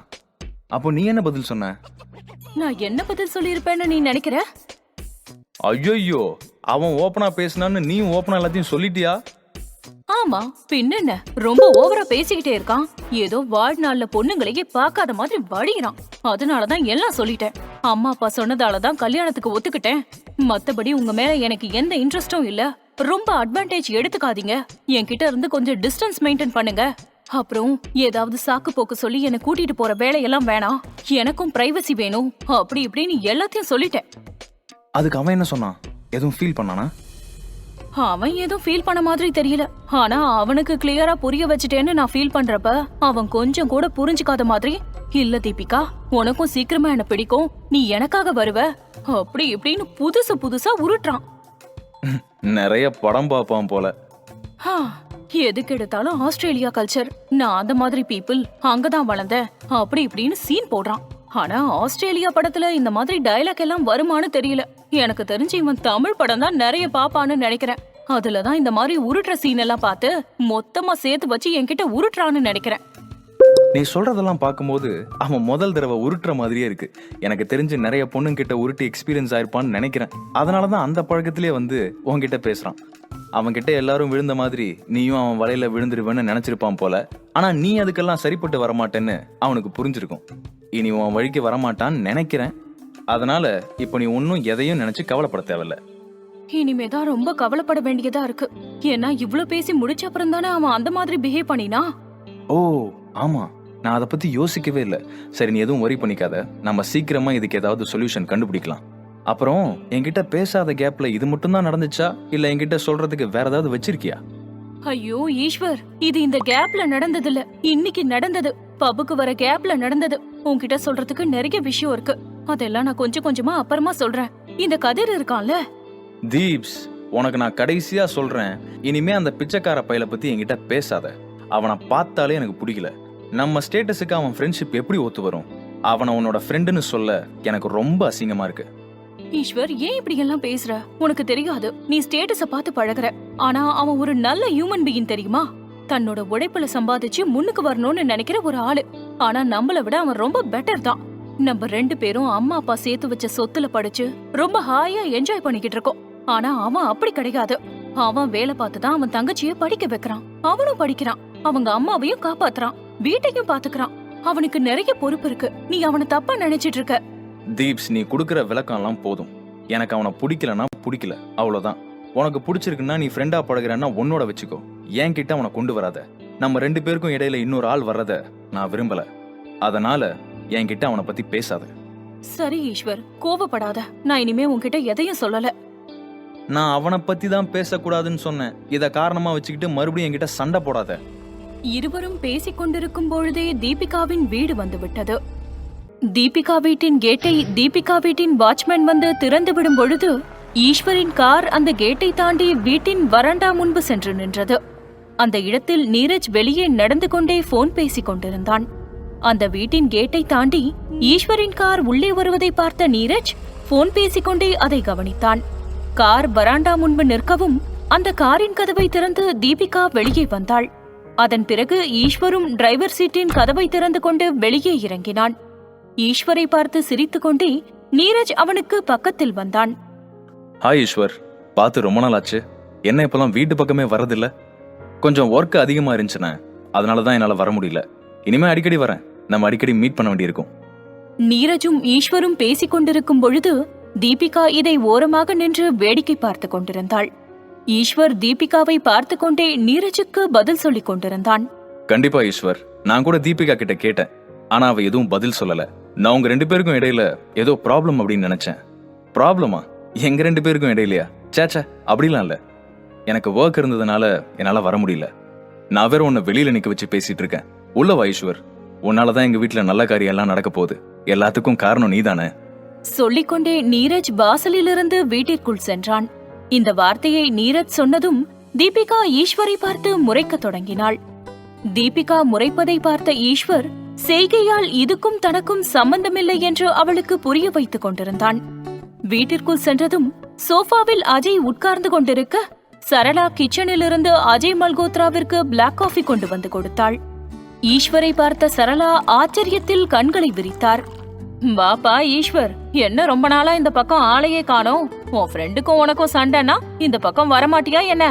அப்போ நீ என்ன பதில் சொன்ன? நான் என்ன பதில் சொல்லியிருப்பேன்னு நீ நினைக்கிற? ஐயோ, அவன் ஓப்பனா பேசினான்னு நீயும் ஓப்பனா எல்லாத்தையும் சொல்லிட்டியா? ஆமா, பின்ன ரொம்ப ஓவரா பேசிக்கிட்டே இருக்கான். ஏதோ வாழ்நாள்ல பொண்ணுங்களையே பார்க்காத மாதிரி வடிகிறான். அதனாலதான் எல்லாம் சொல்லிட்டேன். அம்மா அப்பா சொன்னதாலதான் கல்யாணத்துக்கு ஒத்துக்கிட்டேன். மத்தபடி உங்க மேல எனக்கு எந்த இன்ட்ரெஸ்டும் இல்ல. ரொம்ப அட்வான்டேஜ் எடுத்துக்காதீங்க. என்கிட்ட இருந்து கொஞ்சம் டிஸ்டன்ஸ் மெயின்டைன் பண்ணுங்க. அப்புறம் ஏதாவது சாக்கு போக்கு சொல்லி என்ன கூட்டிட்டு போற வேலையெல்லாம் வேணாம். எனக்கும் பிரைவசி வேணும், அப்படி இப்படின்னு எல்லாத்தையும் சொல்லிட்டேன். அதுக்கு அவன் என்ன சொன்னான்? எதுவும் ஃபீல் பண்ணானா? அவன் எதுவும் ஃபீல் பண்ண மாதிரி தெரியல. ஆனா அவனுக்கு கிளியரா புரிய வச்சுட்டேன்னு நான் ஃபீல் பண்றப்ப அவன் கொஞ்சம் கூட புரிஞ்சுக்காத மாதிரி, இல்ல தீபிகா, உனக்கும் சீக்கிரமா என்ன பிடிக்கும், நீ எனக்காக வருவ, அப்படி இப்படின்னு புதுசா உருட்டுறான். நிறைய படம் பார்ப்பான் போல. எதுக்கு எடுத்தாலும் ஆஸ்திரேலியா கல்ச்சர், நான் அந்த மாதிரி பீப்புள், அங்கதான் வளர்ந்தேன், அப்படி இப்படின்னு சீன் போடுறான். ஆனா ஆஸ்திரேலியா படத்துல இந்த மாதிரி டயலாக் எல்லாம் வருமானு தெரியல. எனக்கு தெரிஞ்சு இவன் தமிழ் படம் தான் நிறைய பாப்பான்னு நினைக்கிறேன். அதுலதான் இந்த மாதிரி உருட்டுற சீன் எல்லாம் பார்த்து மொத்தமா சேர்த்து வச்சு என்கிட்ட உருட்டுறான்னு நினைக்கிறேன். நீ சொல்றதெல்லாம் பார்க்கும்போது அவன் முதல் தடவை உருட்டுற மாதிரியே இருக்கு. எனக்கு தெரிஞ்சு நிறைய பொண்ணுங்கிட்ட உருட்டி எக்ஸ்பீரியன்ஸ் ஆயிருப்பான்னு நினைக்கிறேன். அதனாலதான் அந்த பழக்கத்திலே வந்து உன்கிட்ட பேசுறான். அவன்கிட்ட எல்லாரும் விழுந்த மாதிரி நீயும் அவன் வலையில விழுந்துருவேன்னு நினைச்சிருப்பான் போல. ஆனா நீ அதுக்கெல்லாம் சரிப்பட்டு வரமாட்டேன்னு அவனுக்கு புரிஞ்சிருக்கும். இனி உன் வழிக்கு வரமாட்டான்னு நினைக்கிறேன். அதனால இப்ப நீ ஒன்னும் எதையும் நினைச்சு கவலைப்பட தேவையில்ல. இனிமேதான் ரொம்ப கவலைப்பட வேண்டியதா இருக்கு. ஏன்னா இவ்ளோ பேசி முடிச்ச அப்புறம் தானே அவன் அந்த மாதிரி பிஹேவ் பண்ணினா. ஓ ஆமா, நான் அதை பத்தி யோசிக்கவே இல்லை. சரி, நீ எதுவும் worry பண்ணிக்காத. நம்ம சீக்கிரமா இதுக்கு ஏதாவது சொல்யூஷன் கண்டுபிடிக்கலாம். அப்புறம் என்கிட்ட பேசாத கேப்ல இது மட்டும் தான் நடந்துச்சா, இல்ல என்கிட்ட சொல்றதுக்கு வேற ஏதாவது வச்சிருக்கியா? ஐயோ ஈஸ்வர், இது இந்த கேப்ல நடந்தது இல்ல, இன்னைக்கு நடந்தது. பப்புக்கு வர கேப்ல நடந்தது. உன்கிட்ட சொல்றதுக்கு நிறைய விஷயம் இருக்கு. அதெல்லாம் நான் கொஞ்சம் கொஞ்சமா அப்புறமா சொல்றேன். இந்த கதிர் இருக்கான்ல தீப்ஸ், உனக்கு நான் கடைசியா சொல்றேன், இனிமே அந்த பிச்சைக்கார பையல பத்தி என்கிட்ட பேசாத. அவனை பார்த்தாலே எனக்கு பிடிக்கல. நம்ம ஸ்டேட்டஸுக்கு அவன் ஃப்ரெண்ட்ஷிப் எப்படி ஒத்து வரும்? அவனை உன்னோட ஃப்ரெண்டுன்னு சொல்ல எனக்கு ரொம்ப அசிங்கமா இருக்கு. ஈஸ்வர், ஏன் இப்படி எல்லாம் பேசுற? உனக்கு தெரியாது, நீ ஸ்டேட்டஸ பார்த்து பழகுற. ஆனா அவன் ஒரு நல்ல ஹியூமன் பீயிங் தெரியுமா? தன்னோட உழைப்புல சம்பாதிச்சு முன்னுக்கு வரணும்னு நினைக்கிற ஒரு ஆளு. ஆனா நம்மள விட அவன் ரொம்ப பெட்டர் தான். நம்ம 2 பேரும் அம்மா அப்பா சேர்த்து வச்ச சொத்துல படிச்சு ரொம்ப ஹாயா என்ஜாய் பண்ணிக்கிட்டு இருக்கோம். ஆனா அவன் அப்படி கிடையாது. அவன் வேலை பார்த்துதான் அவன் தங்கச்சிய படிக்க வைக்கிறான். அவனும் படிக்கிறான். அவங்க அம்மாவையும் காப்பாத்துறான். வீட்டையும் பாத்துக்கிறான். அவனுக்கு நிறைய பொறுப்பு இருக்கு. நீ அவனை தப்பா நினைச்சிட்டு இருக்க. தீப்ஸ், நீ கொடுக்கற விளக்கம் எல்லாம் போதும். எனக்கு அவனை பிடிக்கலன்னா பிடிக்கல, அவ்வளவுதான். உனக்கு பிடிச்சிருக்குன்னா நீ ஃப்ரெண்டா பழகுறன்னா உன்னோட வச்சுக்கோ. என் கிட்ட அவனை கொண்டு வராத. நம்ம 2 பேருக்கும் இடையில இன்னொரு ஆள் வர்றத நான் விரும்பல. அதனால என்கிட்ட அவனை பத்தி பேசாத. சரி ஈஸ்வர், கோவப்படாத. நான் இனிமே உன்கிட்ட எதையும் சொல்லல. நான் அவனை பத்தி தான் பேசக்கூடாதுன்னு சொன்னேன். இத காரணமா வச்சுக்கிட்டு மறுபடியும் என்கிட்ட சண்டை போடாத. இருவரும் பேசிக் கொண்டிருக்கும் பொழுதே தீபிகாவின் வீடு வந்து விட்டது. தீபிகா வீட்டின் கேட்டை தீபிகா வீட்டின் வாட்ச்மேன் வந்து திறந்து விடும் பொழுது ஈஸ்வரின் கார் அந்த கேட்டை தாண்டி வீட்டின் வராண்டா முன்பு சென்று நின்றது. அந்த இடத்தில் நீரஜ் வெளியே நடந்து கொண்டே போன் பேசிக் கொண்டிருந்தான். அந்த வீட்டின் கேட்டை தாண்டி ஈஸ்வரின் கார் உள்ளே வருவதை பார்த்த நீரஜ் போன் பேசிக்கொண்டே அதை கவனித்தான். கார் வராண்டா முன்பு நிற்கவும் அந்த காரின் கதவை திறந்து தீபிகா வெளியே வந்தாள். அதன் பிறகு ஈஸ்வரும் டிரைவர் சீட்டின் கதவை திறந்து கொண்டு வெளியே இறங்கினான். ஈஸ்வரை பார்த்து சிரித்துக்கொண்டே நீரஜ் அவனுக்கு பக்கத்தில் வந்தான். ஹாய் ஈஸ்வர், பார்த்து ரொம்ப நாள் ஆச்சு. என்ன இப்பெல்லாம் வீட்டு பக்கமே வரதில்ல? கொஞ்சம் ஒர்க் அதிகமா இருந்துச்சுண்ணே, அதனாலதான் என்னால வர முடியல. இனிமே அடிக்கடி வரேன். நம்ம அடிக்கடி மீட் பண்ண வேண்டியிருக்கும். நீரஜும் ஈஸ்வரும் பேசிக் கொண்டிருக்கும் பொழுது தீபிகா இதை ஓரமாக நின்று வேடிக்கை பார்த்து கொண்டிருந்தாள். ஈஸ்வர் தீபிகாவை பார்த்து கொண்டே நீரஜுக்கு பதில் சொல்லிக் கொண்டிருந்தான். கண்டிப்பா ஈஸ்வர், நான் கூட தீபிகா கிட்ட கேட்டேன். ஆனா அவ எதுவும் பதில் சொல்லல. நான் உங்க 2 பேருக்கும் இடையில ஏதோ ப்ராப்ளம் அப்படின்னு நினைச்சேன். ப்ராப்ளமா? எங்க 2 பேருக்கும் இடையிலையா? சேச்சா, அப்படிலாம் இல்ல. எனக்கு ஒர்க் இருந்ததுனால என்னால வர முடியல. நான் வேற உன்னை வெளியில நிக்க வச்சு பேசிட்டு இருக்கேன். உள்ள வா ஈஸ்வர். உன்னாலதான் எங்க வீட்டுல நல்ல காரியம் எல்லாம் நடக்க போகுது. எல்லாத்துக்கும் காரணம் நீதானே. சொல்லிக்கொண்டே நீரஜ் வாசலிலிருந்து வீட்டிற்குள் சென்றான். இந்த வார்த்தையை நீரஜ் சொன்னதும் தீபிகா ஈஸ்வரை பார்த்து முறைக்க தொடங்கினாள். தீபிகா முறைப்பதை பார்த்த ஈஸ்வர் செய்கையால் இதுக்கும் தனக்கும் சம்பந்தமில்லை என்று அவளுக்கு புரிய வைத்துக் கொண்டிருந்தான். வீட்டிற்குள் சென்றதும் சோஃபாவில் அஜய் உட்கார்ந்து கொண்டிருக்க சரளா கிச்சனிலிருந்து அஜய் மல்கோத்ராவிற்கு பிளாக் காஃபி கொண்டு வந்து கொடுத்தாள். ஈஸ்வரை பார்த்த சரளா ஆச்சரியத்தில் கண்களை விரித்தார். பாப்பா ஈஸ்வர், என்ன ரொம்ப நாளா இந்த பக்கம் ஆளையே காணோம்? உன் ஃப்ரெண்டுக்கும் உனக்கும் சண்டைனா இந்த பக்கம் வரமாட்டியா என்ன?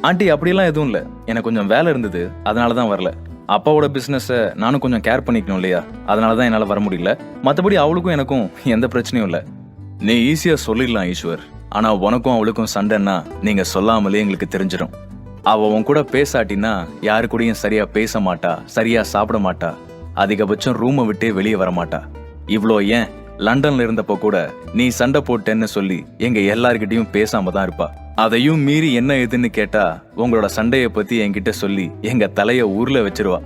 ஆண்டி, அப்படியெல்லாம் எதுவும் இல்ல. எனக்கு கொஞ்சம் வேலை இருந்தது, அதனாலதான் வரல. அப்பாவோட பிசினஸ் நானும் கொஞ்சம் கேர் பண்ணிக்கணும் இல்லையா, அதனாலதான் என்னால வர முடியல. மத்தபடி அவளுக்கும் எனக்கும் எந்த பிரச்சனையும் இல்ல. நீ ஈஸியா சொல்லிடலாம் ஈஸ்வர். ஆனா உனக்கும் அவளுக்கும் சண்டைன்னா நீங்க சொல்லாமலே எங்களுக்கு தெரிஞ்சிடும். அவ உன் கூட பேசாட்டினா யாரு கூடயும் சரியா பேச மாட்டா, சரியா சாப்பிட மாட்டா, அதிகபட்சம் ரூமை விட்டே வெளியே வர மாட்டா. இவ்ளோ ஏன், லண்டன்ல இருந்தப்போ கூட நீ சண்டை போட்டேன்னு சொல்லி எங்க எல்லார்கிட்டயும் பேசாம தான் இருப்பா. அதையும் மீறி என்ன ஏதுன்னு கேட்டா உங்களோட சண்டைய பத்தி என்கிட்ட சொல்லி எங்க தலைய ஊர்ல வச்சிருவா.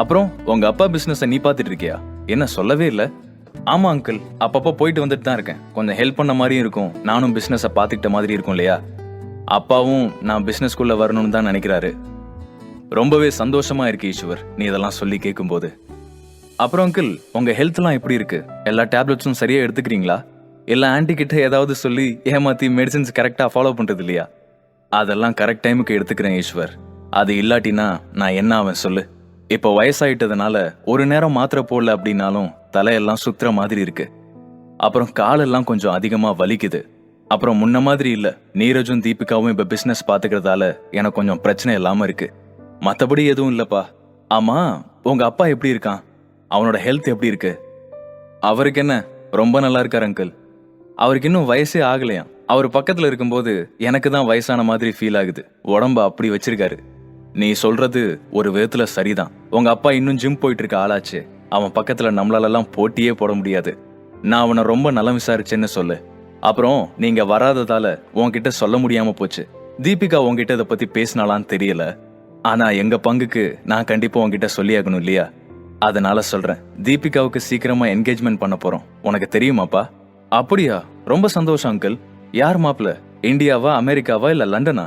அப்புறம் உங்க அப்பா பிசினஸ நீ பாத்துட்டு இருக்கியா? என்ன சொல்லவே இல்ல? ஆமா அங்கிள், அப்பப்போ போயிட்டு வந்துட்டு தான் இருக்கேன். கொஞ்சம் ஹெல்ப் பண்ண மாதிரியும் இருக்கும், நானும் பிசினஸ பாத்துக்கிட்ட மாதிரி இருக்கும் இல்லையா. அப்பாவும் நான் பிசினஸ்குள்ள வரணும்னு தான் நினைக்கிறாரு. ரொம்பவே சந்தோஷமா இருக்கு ஈஸ்வர் நீ இதெல்லாம் சொல்லி கேட்கும் போது. அப்புறம் அங்கிள், உங்க ஹெல்த் எல்லாம் எப்படி இருக்கு? எல்லா டேப்லெட்ஸும் சரியா எடுத்துக்கிறீங்களா? எல்லா ஆன்டி கிட்ட ஏதாவது சொல்லி ஏமாத்தி மெடிசின்ஸ் கரெக்டா ஃபாலோ பண்றது இல்லையா? அதெல்லாம் கரெக்ட் டைமுக்கு எடுத்துக்கிறேன் ஈஸ்வர். அது இல்லாட்டினா நான் என்ன ஆவேன் சொல்லு. இப்போ வயசாயிட்டதுனால ஒரு நேரம் மாத்திரை போடல அப்படின்னாலும் தலையெல்லாம் சுத்துற மாதிரி இருக்கு. அப்புறம் காலெல்லாம் கொஞ்சம் அதிகமா வலிக்குது. அப்புறம் முன்ன மாதிரி இல்ல. நீரஜும் தீபிகாவும் இப்ப பிசினஸ் பாத்துக்கிறதால எனக்கு கொஞ்சம் பிரச்சனை இல்லாம இருக்கு. மத்தபடி எதுவும் இல்லப்பா. ஆமா, உங்க அப்பா எப்படி இருக்கான்? அவனோட ஹெல்த் எப்படி இருக்கு? அவருக்கு என்ன, ரொம்ப நல்லா இருக்காரு அங்கிள். அவருக்கு இன்னும் வயசே ஆகலையா. அவர் பக்கத்துல இருக்கும்போது எனக்கு தான் வயசான மாதிரி ஃபீல் ஆகுது. உடம்ப அப்படி வச்சிருக்காரு. நீ சொல்றது ஒரு விதத்துல சரிதான். உங்க அப்பா இன்னும் ஜிம் போயிட்டு இருக்க ஆளாச்சு. அவன் பக்கத்துல நம்மளாலெல்லாம் போட்டியே போட முடியாது. நான் அவனை ரொம்ப நலம் விசாரிச்சேன்னு சொல்லு. அப்புறம் நீங்க வராததால உன்கிட்ட சொல்ல முடியாம போச்சு. தீபிகா உன்கிட்ட இதை பத்தி பேசினாலான்னு தெரியல. ஆனா எங்க பங்குக்கு நான் கண்டிப்பா உன்கிட்ட சொல்லியாகணும் இல்லையா? அதனால சொல்றேன், தீபிகாவுக்கு சீக்கிரமா என்கேஜ்மெண்ட் பண்ண போறோம். உனக்கு தெரியுமாப்பா? அப்படியா? ரொம்ப சந்தோஷம் அங்கிள். யார் மாப்பிள்ள? இந்தியாவா, அமெரிக்காவா, இல்ல லண்டனா?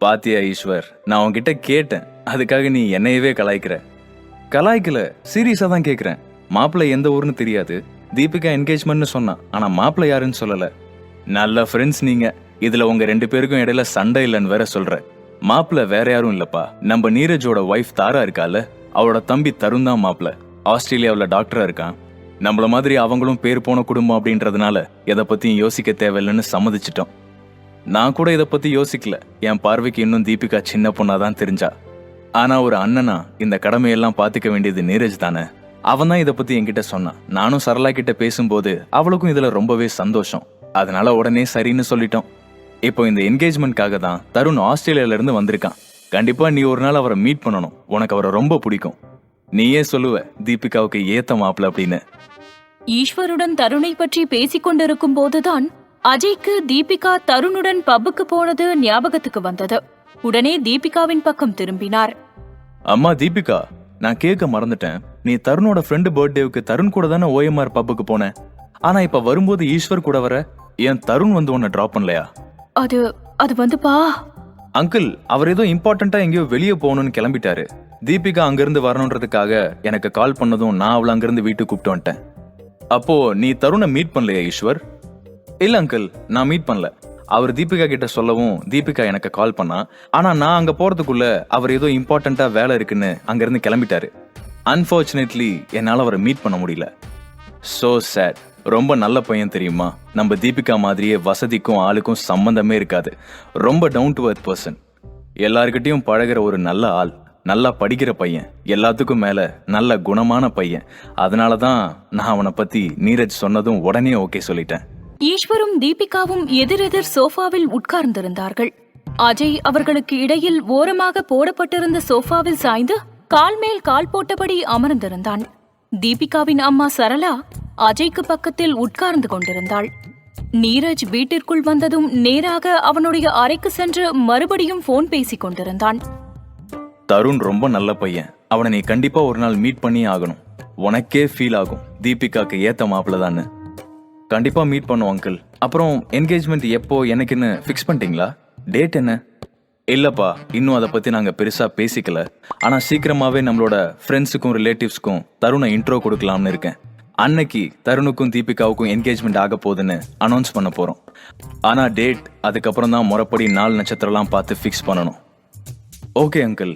பாத்தியா ஈஸ்வர், நான் உன்கிட்ட கேட்டேன், அதுக்காக நீ என்னையவே கலாய்க்கிற. கலாய்க்கல, சீரியஸா தான் கேக்குறேன். மாப்பிள்ள எந்த ஊர்னு தெரியாது. தீபிகா என்கேஜ்மெண்ட்னு சொன்னா, ஆனா மாப்பிள்ள யாருன்னு சொல்லல. நல்ல ஃப்ரெண்ட்ஸ் நீங்க. இதுல உங்க 2 பேருக்கும் இடையில சண்டை இல்லைன்னு வேற சொல்ற. மாப்பிள்ள வேற யாரும் இல்லப்பா, நம்ம நீரஜோட ஒய்ஃப் தாரா இருக்கால, அவளோட தம்பி தருண் தான் மாப்பிள்ள. ஆஸ்திரேலியாவில் டாக்டரா இருக்கான். நம்மள மாதிரி அவங்களும் பேர் போன குடும்பம் அப்படின்றதுனால எதை பத்தியும் யோசிக்க தேவையில்லைன்னு சம்மதிச்சிட்டோம். நான் கூட இதை பத்தி யோசிக்கல. என் பார்வைக்கு இன்னும் தீபிகா சின்ன பொண்ணாதான் தெரிஞ்சா. ஆனா ஒரு அண்ணனா இந்த கடமையெல்லாம் பாத்துக்க வேண்டியது நீரஜ் தானே. அவன் தான் இதை பத்தி என்கிட்ட சொன்னான். நானும் சரளா கிட்ட பேசும்போது அவளுக்கும் இதுல ரொம்பவே சந்தோஷம். அதனால உடனே சரின்னு சொல்லிட்டோம். இப்போ இந்த என்கேஜ்மெண்ட்காக தான் தருண் ஆஸ்திரேலியால இருந்து வந்திருக்கான். கண்டிப்பா நீ ஒரு நாள் அவரை மீட் பண்ணணும். உனக்கு அவரை ரொம்ப பிடிக்கும். நீயே சொல்லுவ தீபிகாவுக்கு ஏத்த மாப்பிள்ள அப்படின்னு. ஈஸ்வருடன் தருணை பற்றி பேசிக் கொண்டிருக்கும் போதுதான் அஜய்க்கு தீபிகா தருணுடன் பப்புக்கு போனது ஞாபகத்துக்கு வந்தது. உடனே தீபிகாவின் பக்கம் திரும்பினார். அம்மா தீபிகா, நான் கேட்க மறந்துட்டேன். நீ தருணோட ஃப்ரெண்டு பர்த்டேவுக்கு தருண் கூட தானே OMR பப்புக்கு போன. ஆனா இப்ப வரும்போது ஈஸ்வர் கூட வர, ஏன் தருண் வந்து உன்னை டிராப் பண்ணலையா? அது வந்துப்பா அங்கிள், அவர் ஏதோ இம்பார்ட்டண்டா எங்கேயோ வெளியே போகணும்னு கிளம்பிட்டாரு. தீபிகா அங்கிருந்து வரணுன்றதுக்காக எனக்கு கால் பண்ணதும் நான் அவளை அங்கிருந்து வீட்டுக்கு கூப்பிட்டு வந்துட்டேன். அப்போ நீ தருணை மீட் பண்ணலையா ஈஸ்வர்? இல்ல அங்கிள், நான் மீட் பண்ணல. அவர் தீபிகா கிட்ட சொல்லவும் தீபிகா எனக்கு கால் பண்ணா. ஆனா நான் அங்க போறதுக்குள்ள அவர் ஏதோ இம்பார்ட்டண்டா வேலை இருக்குன்னு அங்கிருந்து கிளம்பிட்டாரு. அன்பார்ச்சுனேட்லி என்னால அவரை மீட் பண்ண முடியல. So sad. ரொம்ப நல்ல பையன் தெரியுமா. நம்ம தீபிகா மாதிரியே வசதிக்கும் ஆளுக்கும் சம்பந்தமே இருக்காது. ரொம்ப டவுன் டு எர்த் பர்சன். எல்லார்கிட்டையும் பழகிற ஒரு நல்ல ஆள். நல்லா படிக்கிற பையன். எல்லாத்துக்கும் மேல நல்ல குணமான பையன். அதனாலதான் நான் அவனை பத்தி நீரஜ் சொன்னதும் உடனே ஓகே சொல்லிட்டேன். ஈஸ்வரும் தீபிகாவும் எதிரெதிர் சோஃபாவில் உட்கார்ந்திருந்தார்கள். அஜய் அவர்களுக்கு இடையில் ஓரமாக போடப்பட்டிருந்த சோஃபாவில் சாய்ந்து கால் மேல் கால் போட்டபடி அமர்ந்திருந்தான். தீபிகாவின் அம்மா சரளா அஜய்க்கு பக்கத்தில் உட்கார்ந்து கொண்டிருந்தாள். நீரஜ் வீட்டிற்குள் வந்ததும் நேராக அவனுடைய அறைக்கு சென்று மறுபடியும் போன் பேசிக் கொண்டிருந்தான். தருண் ரொம்ப நல்ல பையன். அவனை நீ கண்டிப்பா ஒரு நாள் மீட் பண்ணி ஆகணும். உனக்கே ஃபீல் ஆகும் தீபிகாக்கு ஏத்த மாப்பிள்ளதான்னு. கண்டிப்பா மீட் பண்ணுவோம் அங்கிள். அப்புறம் என்கேஜ்மெண்ட் எப்போ எனக்குன்னு ஃபிக்ஸ் பண்ணிட்டீங்களா? டேட் என்ன? இல்லப்பா, இன்னும் அதை பத்தி நாங்க பெருசா பேசிக்கல. ஆனா சீக்கிரமாவே நம்மளோட ஃப்ரெண்ட்ஸுக்கும் ரிலேட்டிவ்ஸ்க்கும் தருணை இன்ட்ரோ கொடுக்கலாம்னு இருக்கேன். அன்னைக்கு தருணுக்கும் தீபிகாவுக்கும் என்கேஜ்மெண்ட் ஆக போகுதுன்னு அனௌன்ஸ் பண்ண போறோம். ஆனா டேட் அதுக்கப்புறம் தான் முறைப்படி நாள் நட்சத்திரம்லாம் பார்த்து ஃபிக்ஸ் பண்ணணும். ஓகே அங்கிள்,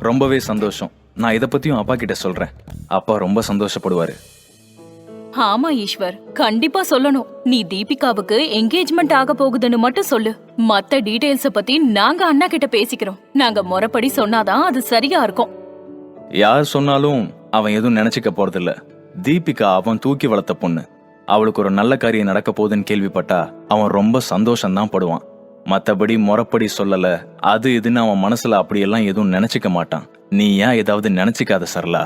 ரொம்பவே சந்தோஷம். நான் இதை பத்தியும் அப்பா கிட்ட சொல்றேன். அப்பா ரொம்ப சந்தோஷப்படுவாரு. ஆமா ஈஸ்வர், கண்டிப்பா சொல்லணும். நீ தீபிகாவுக்கு என்கேஜ்மெண்ட் ஆக போகுதுன்னு மட்டும் சொல்லு. மத்த டீடைல்ஸ பத்தி நாங்க அண்ணா கிட்ட பேசிக்கிறோம். நாங்க முறைப்படி சொன்னாதான் அது சரியா இருக்கும். யார் சொன்னாலும் அவன் எதுவும் நினைச்சுக்க போறதில்ல. தீபிகா அவன் தூக்கி வளர்த்த பொண்ணு. அவளுக்கு ஒரு நல்ல காரியம் நடக்க போகுதுன்னு கேள்விப்பட்டா அவன் ரொம்ப சந்தோஷம்தான் படுவான். மத்தபடி முறைப்படி சொல்லல, அது இதுன்னு அவன் மனசுல அப்படியெல்லாம் எதுவும் நினைச்சுக்க மாட்டான். நீ ஏன் ஏதாவது நினைச்சுக்காத சரளா.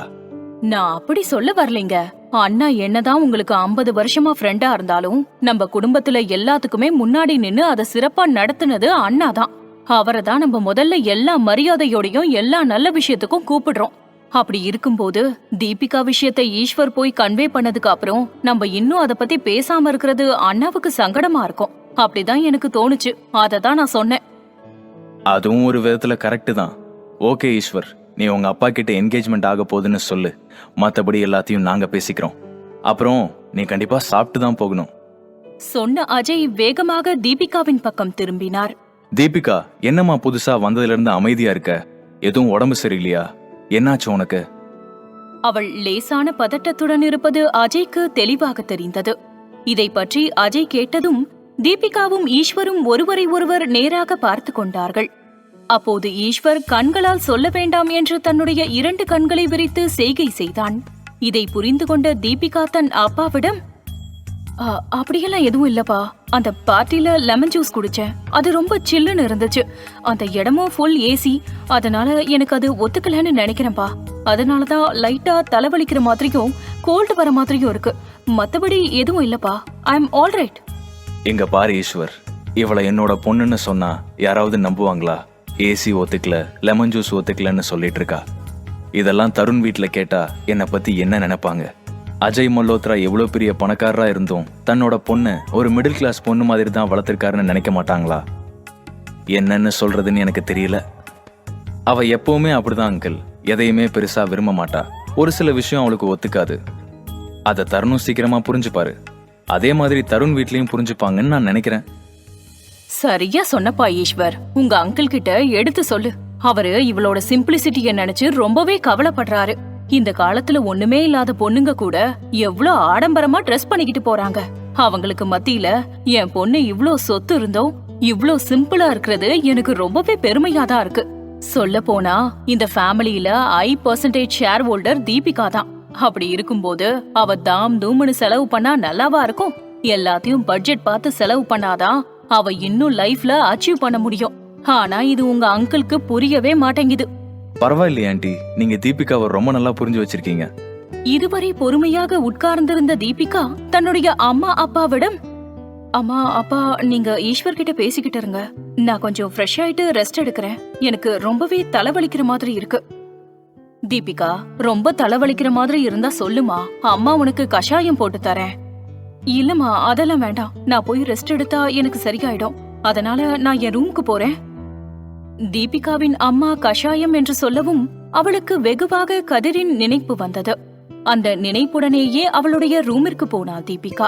நான் அப்படி சொல்ல வரலைங்க. அண்ணா என்னதான் உங்களுக்கு 50 வருஷமா ஃப்ரெண்டா இருந்தாலும் நம்ம குடும்பத்துல எல்லாத்துக்குமே முன்னாடி நின்னு அதை சிறப்பா நடத்துனது அண்ணா தான். அவரை தான் நம்ம முதல்ல எல்லா மரியாதையோடையும் எல்லா நல்ல விஷயத்துக்கும் கூப்பிடுறோம். அப்படி இருக்கும்போது தீபிகா விஷயத்தை ஈஸ்வர் போய் கன்வே பண்ணதுக்கு அப்புறம் நம்ம இன்னும் அதை பத்தி பேசாம இருக்கிறது அண்ணாவுக்கு சங்கடமா இருக்கும். அப்படிதான் எனக்கு தோணுச்சு. அததான் நான் சொன்னேன். அதுவும் ஒரு விதத்துல கரெக்ட் தான். ஓகே ஈஸ்வர், நீ உங்க அப்பா கிட்ட என்கேஜ்மெண்ட் ஆக போகுதுன்னு சொல்லு. மத்தபடி எல்லாத்தையும் நாங்க பேசிக்கிறோம். அப்புறம் நீ கண்டிப்பா சாப்பிட்டு தான் போகணும். சொன்ன அஜய் வேகமாக தீபிகாவின் பக்கம் திரும்பினார். தீபிகா, என்னம்மா புதுசா வந்ததுல இருந்து அமைதியா இருக்க? எதுவும் உடம்பு சரியில்லையா? என்னாச்சு உனக்கு? அவள் லேசான பதட்டத்துடன் இருப்பது அஜய்க்கு தெளிவாக தெரிந்தது. இதை பற்றி அஜய் கேட்டதும் தீபிகாவும் ஈஸ்வரும் ஒருவரை ஒருவர் நேராக பார்த்து கொண்டார்கள். அப்போது ஈஸ்வர் கண்களால் சொல்ல வேண்டாம் என்று தன்னுடைய 2 கண்களை விரித்து செய்கை செய்தான். இதை புரிந்து கொண்ட தீபிகா தன் அப்பாவிடம், அப்படியெல்லாம் எதுவும் இல்லப்பா. அந்த பார்ட்டில லெமன் ஜூஸ் குடிச்சேன். அது ரொம்ப சில்லுன்னு இருந்துச்சு. அந்த இடமும் ஃபுல் ஏசி. அதனால எனக்கு அது ஒத்துக்கலன்னு நினைக்கிறேன்ப்பா. அதனாலதான் லைட்டா தலைவலிக்கிற மாதிரியும் கோல்டு வர மாதிரியும் இருக்கு. மத்தபடி எதுவும் இல்லப்பா. I am alright. இங்க பாரு ஈஸ்வர், இவளை என்னோட பொண்ணுன்னு சொன்னா யாராவது நம்புவாங்களா? ஏசி ஒத்துக்கல, லெமன் ஜூஸ் ஒத்துக்கலன்னு சொல்லிட்டு இருக்கா. இதெல்லாம் தருண் வீட்டுல கேட்டா என்னை பத்தி என்ன நினைப்பாங்க? அஜய் மல்ஹோத்ரா எவ்வளவு பெரிய பணக்காரரா இருந்தும் தன்னோட பொண்ணு ஒரு மிடில் கிளாஸ் பொண்ணு மாதிரி தான் வளர்த்திருக்காருன்னு நினைக்க மாட்டாங்களா? என்னன்னு சொல்றதுன்னு எனக்கு தெரியல. அவ எப்பவுமே அப்படிதான் அங்கிள். எதையுமே பெருசா விரும்ப மாட்டா. ஒரு சில விஷயம் அவளுக்கு ஒத்துக்காது. அதை தருணும் சீக்கிரமா புரிஞ்சுப்பாரு. அதே மாதிரி தருண் வீட்லயும் புரிஞ்சுப்பாங்கன்னு நான் நினைக்கிறேன். சரியா சொன்னப்பா ஈஸ்வர். உங்க அங்கிள் கிட்ட எடுத்து சொல்லு. அவரு இவளோட சிம்பிளிசிட்டிய நினைச்சு ரொம்பவே கவலைப்படுறாரு. இந்த காலத்துல ஒண்ணுமே இல்லாத பொண்ணுங்க கூட எவ்ளோ ஆடம்பரமா ட்ரெஸ் பண்ணிக்கிட்டு போறாங்க. அவங்களுக்கு மத்தியில என் பொண்ணு இவ்ளோ சொத்து இருந்தோம் இவ்ளோ சிம்பிளா இருக்கிறது எனக்கு ரொம்பவே பெருமையாதான் இருக்கு. சொல்ல போனா இந்த ஃபேமிலியில 5% ஷேர் ஹோல்டர் தீபிகா தான். அப்படி இருக்கும்போது அவ தாம் தூம்னு செலவு பண்ணா நல்லாவா இருக்கும்? எல்லாத்தையும் பட்ஜெட் பார்த்து செலவு பண்ணாதான் அவ இன்னும் லைஃப்ல அச்சீவ் பண்ண முடியும். ஆனா இது உங்க அங்கிளுக்கு புரியவே மாட்டேங்குது. பரவாயில்லையே ஆண்டி, நீங்க தீபிகாவை ரொம்ப நல்லா புரிஞ்சு வச்சிருக்கீங்க. இதுவரை பொறுமையாக உட்கார்ந்திருந்த தீபிகா தன்னுடைய அம்மா அப்பாவிடம், அம்மா அப்பா நீங்க ஈஸ்வர் கிட்ட பேசிக்கிட்டு இருங்க, நான் கொஞ்சம் ஃப்ரெஷ் ஆயிட்டு ரெஸ்ட் எடுக்கிறேன், எனக்கு ரொம்பவே தலைவலிக்கிற மாதிரி இருக்கு. தீபிகா, ரொம்ப தலைவலிக்கிற மாதிரி இருந்தா சொல்லுமா, அம்மா உனக்கு கஷாயம் போட்டு தரேன். இல்லம்மா அதெல்லாம் வேண்டாம், நான் போய் ரெஸ்ட் எடுத்தா எனக்கு சரியாயிடும், அதனால நான் என் ரூமுக்கு போறேன். தீபிகாவின் அம்மா கஷாயம் என்று சொல்லவும் அவளுக்கு வெகுவாக கதிரின் நினைப்பு வந்தது. அந்த நினைப்புடனேயே அவளுடைய ரூமிற்கு போனாள் தீபிகா.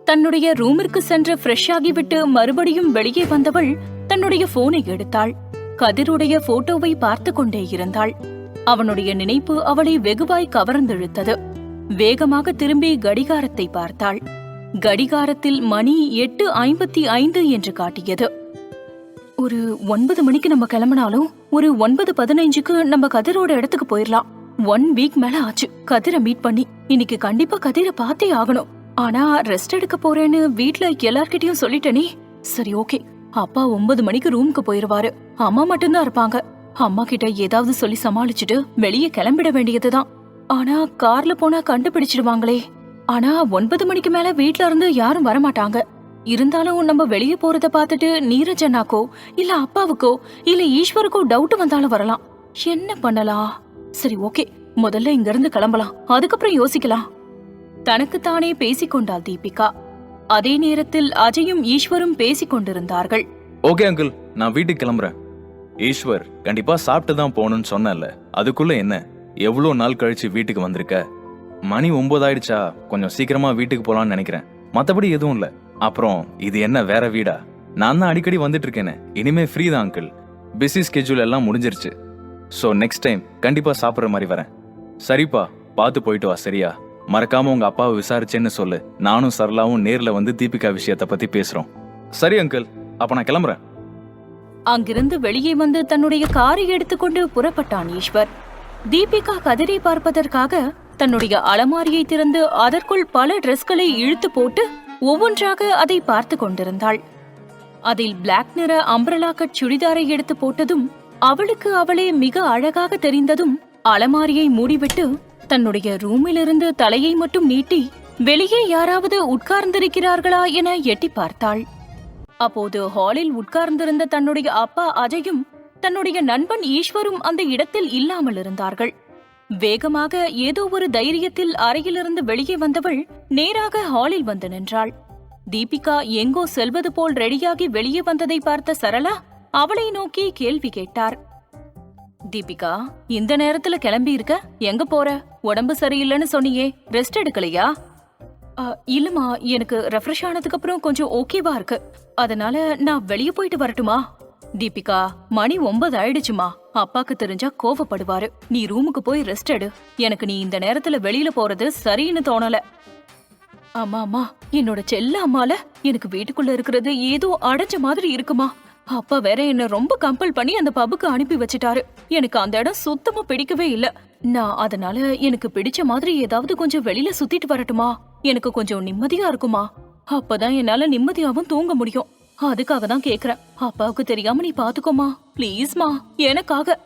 தன்னுடைய ரூமிற்கு சென்று ஃப்ரெஷ் ஆகிவிட்டு மறுபடியும் வெளியே வந்தவள் தன்னுடைய போனை எடுத்தாள். கதிருடைய போட்டோவை பார்த்து கொண்டே இருந்தாள். அவனுடைய நினைப்பு அவளை வெகுவாய் கவர்ந்தெழுத்தது. வேகமாக திரும்பி கடிகாரத்தை பார்த்தாள். கடிகாரத்தில் மணி 8:55 என்று காட்டியது. ஒரு 9 மணிக்கு நம்ம கிளம்பினாலும் ஒரு 9:15க்கு நம்ம கதிரோட இடத்துக்கு போயிடலாம். 1 வீக் மேல ஆச்சு கதிரை மீட் பண்ணி. இன்னைக்கு கண்டிப்பா கதிரை பார்த்தே ஆகணும். ஆனா ரெஸ்ட் எடுக்க போறேன்னு வீட்ல எல்லார்கிட்டயும் சொல்லிட்டேனே. சரி ஓகே, அப்பா 9 மணிக்கு ரூமுக்கு போயிருவாரு, அம்மா மட்டும்தான் இருப்பாங்க. அம்மா கிட்ட ஏதாவது சொல்லி சமாளிச்சுட்டு வெளியே கிளம்பிட வேண்டியதுதான். ஆனா கார்ல போனா கண்டுபிடிச்சிடுவாங்களே. ஆனா 9 மணிக்கு மேல வீட்ல இருந்து யாரும் வரமாட்டாங்க. இருந்தாலும் நம்ம வெளியே போறத பார்த்துட்டு நீரஜனாக்கோ இல்ல அப்பாவுக்கோ இல்ல ஈஸ்வருக்கோ டவுட் வந்தாலும் வரலாம். என்ன பண்ணலாம்? சரி ஓகே, முதல்ல இங்க இருந்து கிளம்பலாம், அதுக்கப்புறம் யோசிக்கலாம். தனக்குத்தானே பேசிக்கொண்டாள் தீபிகா. அதே நேரத்தில் அஜயும் ஈஸ்வரும் பேசிக் கொண்டிருந்தார்கள். ஓகே அங்கிள், நான் வீட்டுக்கு கிளம்புறேன். ஈஸ்வர், கண்டிப்பா சாப்பிட்டு தான் போகணும்னு சொன்னல, அதுக்குள்ள என்ன எவ்வளவு நாள் கழிச்சு வீட்டுக்கு வந்திருக்க? மணி 9 ஆயிடுச்சா? கொஞ்சம் சீக்கிரமா வீட்டுக்கு போலான்னு நினைக்கிறேன். மத்தபடி எதுவும் இல்ல. அப்புறம் இது என்ன வேற வீடா? நான் தான் அடிக்கடி வந்துட்டு இருக்கேனே. இனிமே ஃப்ரீ தான் அங்கிள். பிஸி ஸ்கெட்யூல் எல்லாம் முடிஞ்சிருச்சு. ஸோ நெக்ஸ்ட் டைம் கண்டிப்பா சாப்பிட்ற மாதிரி வரேன். சரிப்பா, பார்த்து போயிட்டு வா சரியா? மறக்காம உங்க அப்பாவை விசாரிச்சேன்னு சொல்லு. நானும் சரளாவும் நேர்ல வந்து தீபிகா விஷயத்தை பத்தி பேசுறோம். சரி அங்கிள், அப்ப நான் கிளம்புறேன். அங்கிருந்து வெளியே வந்து தன்னுடைய காரை எடுத்துக்கொண்டு புறப்பட்டான் ஈஸ்வர். தீபிகா கதிரை பார்ப்பதற்காக தன்னுடைய அலமாரியை திறந்து அதற்குள் பல டிரெஸ்களை இழுத்து போட்டு ஒவ்வொன்றாக அதை பார்த்து கொண்டிருந்தாள். அதில் பிளாக் நிற அம்பரலா கட் சுடிதாரை எடுத்து போட்டதும் அவளுக்கு அவளே மிக அழகாக தெரிந்ததும் அலமாரியை மூடிவிட்டு தன்னுடைய ரூமிலிருந்து தலையை மட்டும் நீட்டி வெளியே யாராவது உட்கார்ந்திருக்கிறார்களா என எட்டி பார்த்தாள். அப்போது ஹாலில் உட்கார்ந்திருந்த தன்னுடைய அப்பா அஜயும் தன்னுடைய நண்பன் ஈஸ்வரும் அந்த இடத்தில் இல்லாமல் இருந்தார்கள். வேகமாக ஏதோ ஒரு தைரியத்தில் அறையிலிருந்து வெளியே வந்தவள் நேராக ஹாலில் வந்து நின்றாள். தீபிகா எங்கோ செல்வது போல் ரெடியாகி வெளியே வந்ததை பார்த்த சரளா அவளை நோக்கி கேள்வி கேட்டார். தீபிகா, இந்த நேரத்துல கிளம்பி இருக்க? எங்க போற? உடம்பு சரியில்லைன்னு சொன்னியே, ரெஸ்ட் எடுக்கலையா? இல்லம்மா, எனக்கு ரெஃப்ரெஷ் ஆனதுக்கு அப்புறம் கொஞ்சம் ஓகேவா இருக்கு, அதனால நான் வெளியே போயிட்டு வரட்டுமா? தீபிகா, மணி 9 ஆயிடுச்சுமா, அப்பாக்கு தெரிஞ்சா கோவப்படுவாரு. நீ ரூமுக்கு போய் ரெஸ்ட் எடு. எனக்கு நீ இந்த நேரத்துல வெளியில போறது சரின்னு தோணல. அம்மா அம்மா, என்னோட செல்ல அம்மால எனக்கு வீட்டுக்குள்ள இருக்கிறது ஏதோ அடைஞ்ச மாதிரி இருக்குமா. அப்பா வேற என்ன ரொம்ப கம்பல் பண்ணி அந்த பப்புக்கு அனுப்பி வச்சிட்டாரு. எனக்கு அந்த இடம் சுத்தமா பிடிக்கவே இல்ல. நான் அதனால எனக்கு பிடிச்ச மாதிரி ஏதாவது கொஞ்சம் வெளியில சுத்திட்டு வரட்டுமா? எனக்கு கொஞ்சம் நிம்மதியா இருக்குமா? அப்பதான் என்னால நிம்மதியாவும் தூங்க முடியும். அதுக்காக தான் கேக்குறேன். அப்பாவுக்கு தெரியாம நீ பாத்துக்கோமா பிளீஸ்மா, எனக்காக.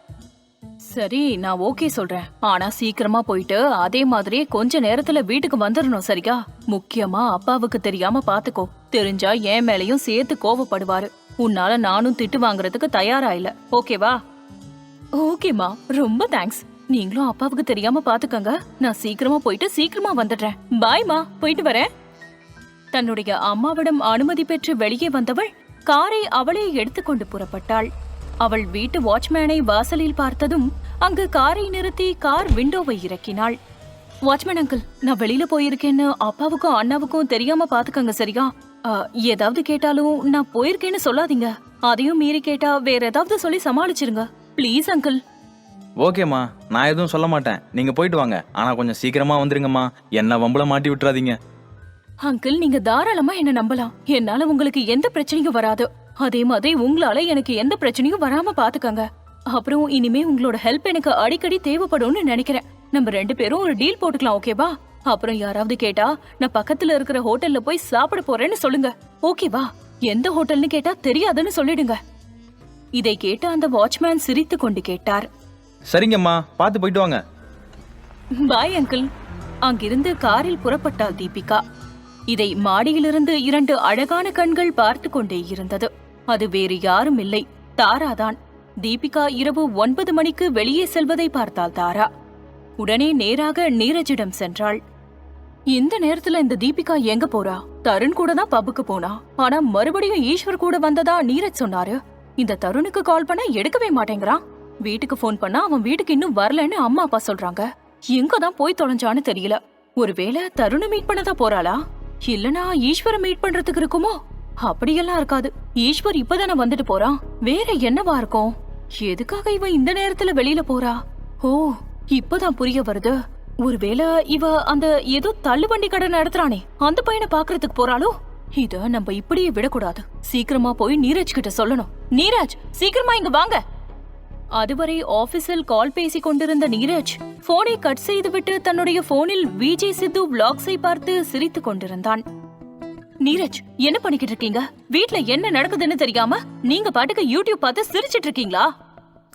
சரி, நான் ஓகே சொல்றேன். ஆனா சீக்கிரமா போயிட்டு அதே மாதிரியே கொஞ்ச நேரத்துல வீட்டுக்கு வந்துடணும் சரியா? முக்கியமா அப்பாவுக்கு தெரியாம பாத்துக்கோ. தெரிஞ்சா என் மேலயும் சேர்த்து கோவப்படுவாரு. உன்னால நானும் திட்டு வாங்குறதுக்கு தயாரா இல்ல, ஓகேவா? ஓகேமா, ரொம்ப தேங்க்ஸ். நீங்களும் அப்பாவுக்கு தெரியாம பாத்துக்கங்க. நான் சீக்கிரமா போயிட்டு சீக்கிரமா வந்துடுறேன். பாய்மா, போயிட்டு வரேன். தன்னுடைய அம்மாவிடம் அனுமதி பெற்று வெளியே வந்தவள் காரை அவளே எடுத்துக்கொண்டு புறப்பட்டாள். அவள் வீட்டு வாட்ச்மேனை வாசலில் பார்த்ததும் அங்கு காரை நிறுத்தி கார் விண்டோவை இறக்கினாள். வாட்ச்மேன் அங்கிள், நான் வெளியில போயிருக்கேன்னு அப்பாவுக்கும் அண்ணாவுக்கும் தெரியாம பாத்துக்கங்க, சரியா? ஏதாவது கேட்டாலும் நான் போயிருக்கேன்னு சொல்லாதீங்க. அதையும் மீறி கேட்டா வேற ஏதாவது சொல்லி சமாளிச்சிருங்க ப்ளீஸ் அங்கிள். ஓகேம்மா, நான் எதுவும் சொல்ல மாட்டேன். நீங்க போயிட்டு வாங்க. ஆனா கொஞ்சம் சீக்கிரமா வந்துருங்கம்மா. என்ன வம்புல மாட்டி விட்டுறாதீங்க. அங்கிள், நீங்க தாராளமா என்ன நம்பலாம். என்னால உங்களுக்கு எந்த பிரச்சனையும் வராது. அதே மாதிரி உங்களால எனக்கு எந்த பிரச்சனையும் வராம பாத்துக்கங்க. அப்புறம் இனிமே உங்களோட ஹெல்ப் எனக்கு அடிக்கடி தேவைப்படும்னு நினைக்கிறேன். நம்ம 2 பேரும் ஒரு டீல் போட்டுக்கலாம், ஓகேவா? அப்புறம் யாராவது கேட்டா நான் பக்கத்துல இருக்கிற ஹோட்டல்ல போய் சாப்பிட போறேன்னு சொல்லுங்க, ஓகேவா? எந்த ஹோட்டல்னு கேட்டா தெரியாதுன்னு சொல்லிடுங்க. இதை கேட்டு அந்த வாட்ச்மேன் சிரித்து கொண்டு கேட்டார். சரிங்கம்மா, பார்த்து போயிட்டு வாங்க. Bye uncle. அங்கிருந்து காரில் புறப்பட்டாள் தீபிகா. இதை மாடியிலிருந்து 2 அழகான கண்கள் பார்த்து கொண்டே இருந்தது. அது வேறு யாரும் இல்லை, தாராதான். தீபிகா இரவு 9 மணிக்கு வெளியே செல்வதை பார்த்தாள் தாரா. உடனே நேராக நீரஜிடம் சென்றாள். இந்த நேரத்துல இந்த தீபிகா எங்க போறா? தருண் கூட தான் பப்புக்கு போனா. ஆனா மறுபடியும் ஈஸ்வர் கூட வந்ததா நீரஜ் சொன்னாரு. இந்த தருணுக்கு கால் பண்ண எடுக்கவே மாட்டேங்கிறான். வீட்டுக்கு போன் பண்ணா அவன் வீட்டுக்கு இன்னும் வரலன்னு அம்மா அப்பா சொல்றாங்க. எங்கதான் போய் தொலைஞ்சான்னு தெரியல. ஒருவேளை தருணை மீட் பண்ணதா போறாளா? இல்லனா ஈஸ்வர மீட் பண்றதுக்கு இருக்குமோ? அப்படியெல்லாம் இருக்காது. ஈஸ்வர் இப்பதானே வந்துட்டு போறான். வேற என்னவா இருக்கும்? எதுக்காக இவ இந்த நேரத்துல வெளியில போறா? ஓ, இப்பதான் புரிய வருது. ஒருவேளை இவ அந்த ஏதோ தள்ளுவண்டி கடை நடத்துறானே அந்த பையனை பாக்குறதுக்கு போறாளோ? இத நம்ம இப்படியே விடக்கூடாது. சீக்கிரமா போய் நீரஜ் கிட்ட சொல்லணும். நீரஜ், சீக்கிரமா இங்க வாங்க. அதுவரை ஆபீஸில் கால் பேசிக் கொண்டிருந்த நீரஜ் போனை கட் செய்துவிட்டு தன்னுடைய போனில் விஜய் சித்து விளாக்ஸை பார்த்து சிரித்துக் கொண்டிருந்தான். நீரஜ், என்ன பண்ணிக்கிட்டு இருக்கீங்க? வீட்ல என்ன நடக்குதுன்னு தெரியாம நீங்க பாட்டுக்கு யூடியூப் பார்த்து சிரிச்சிட்டு இருக்கீங்களா?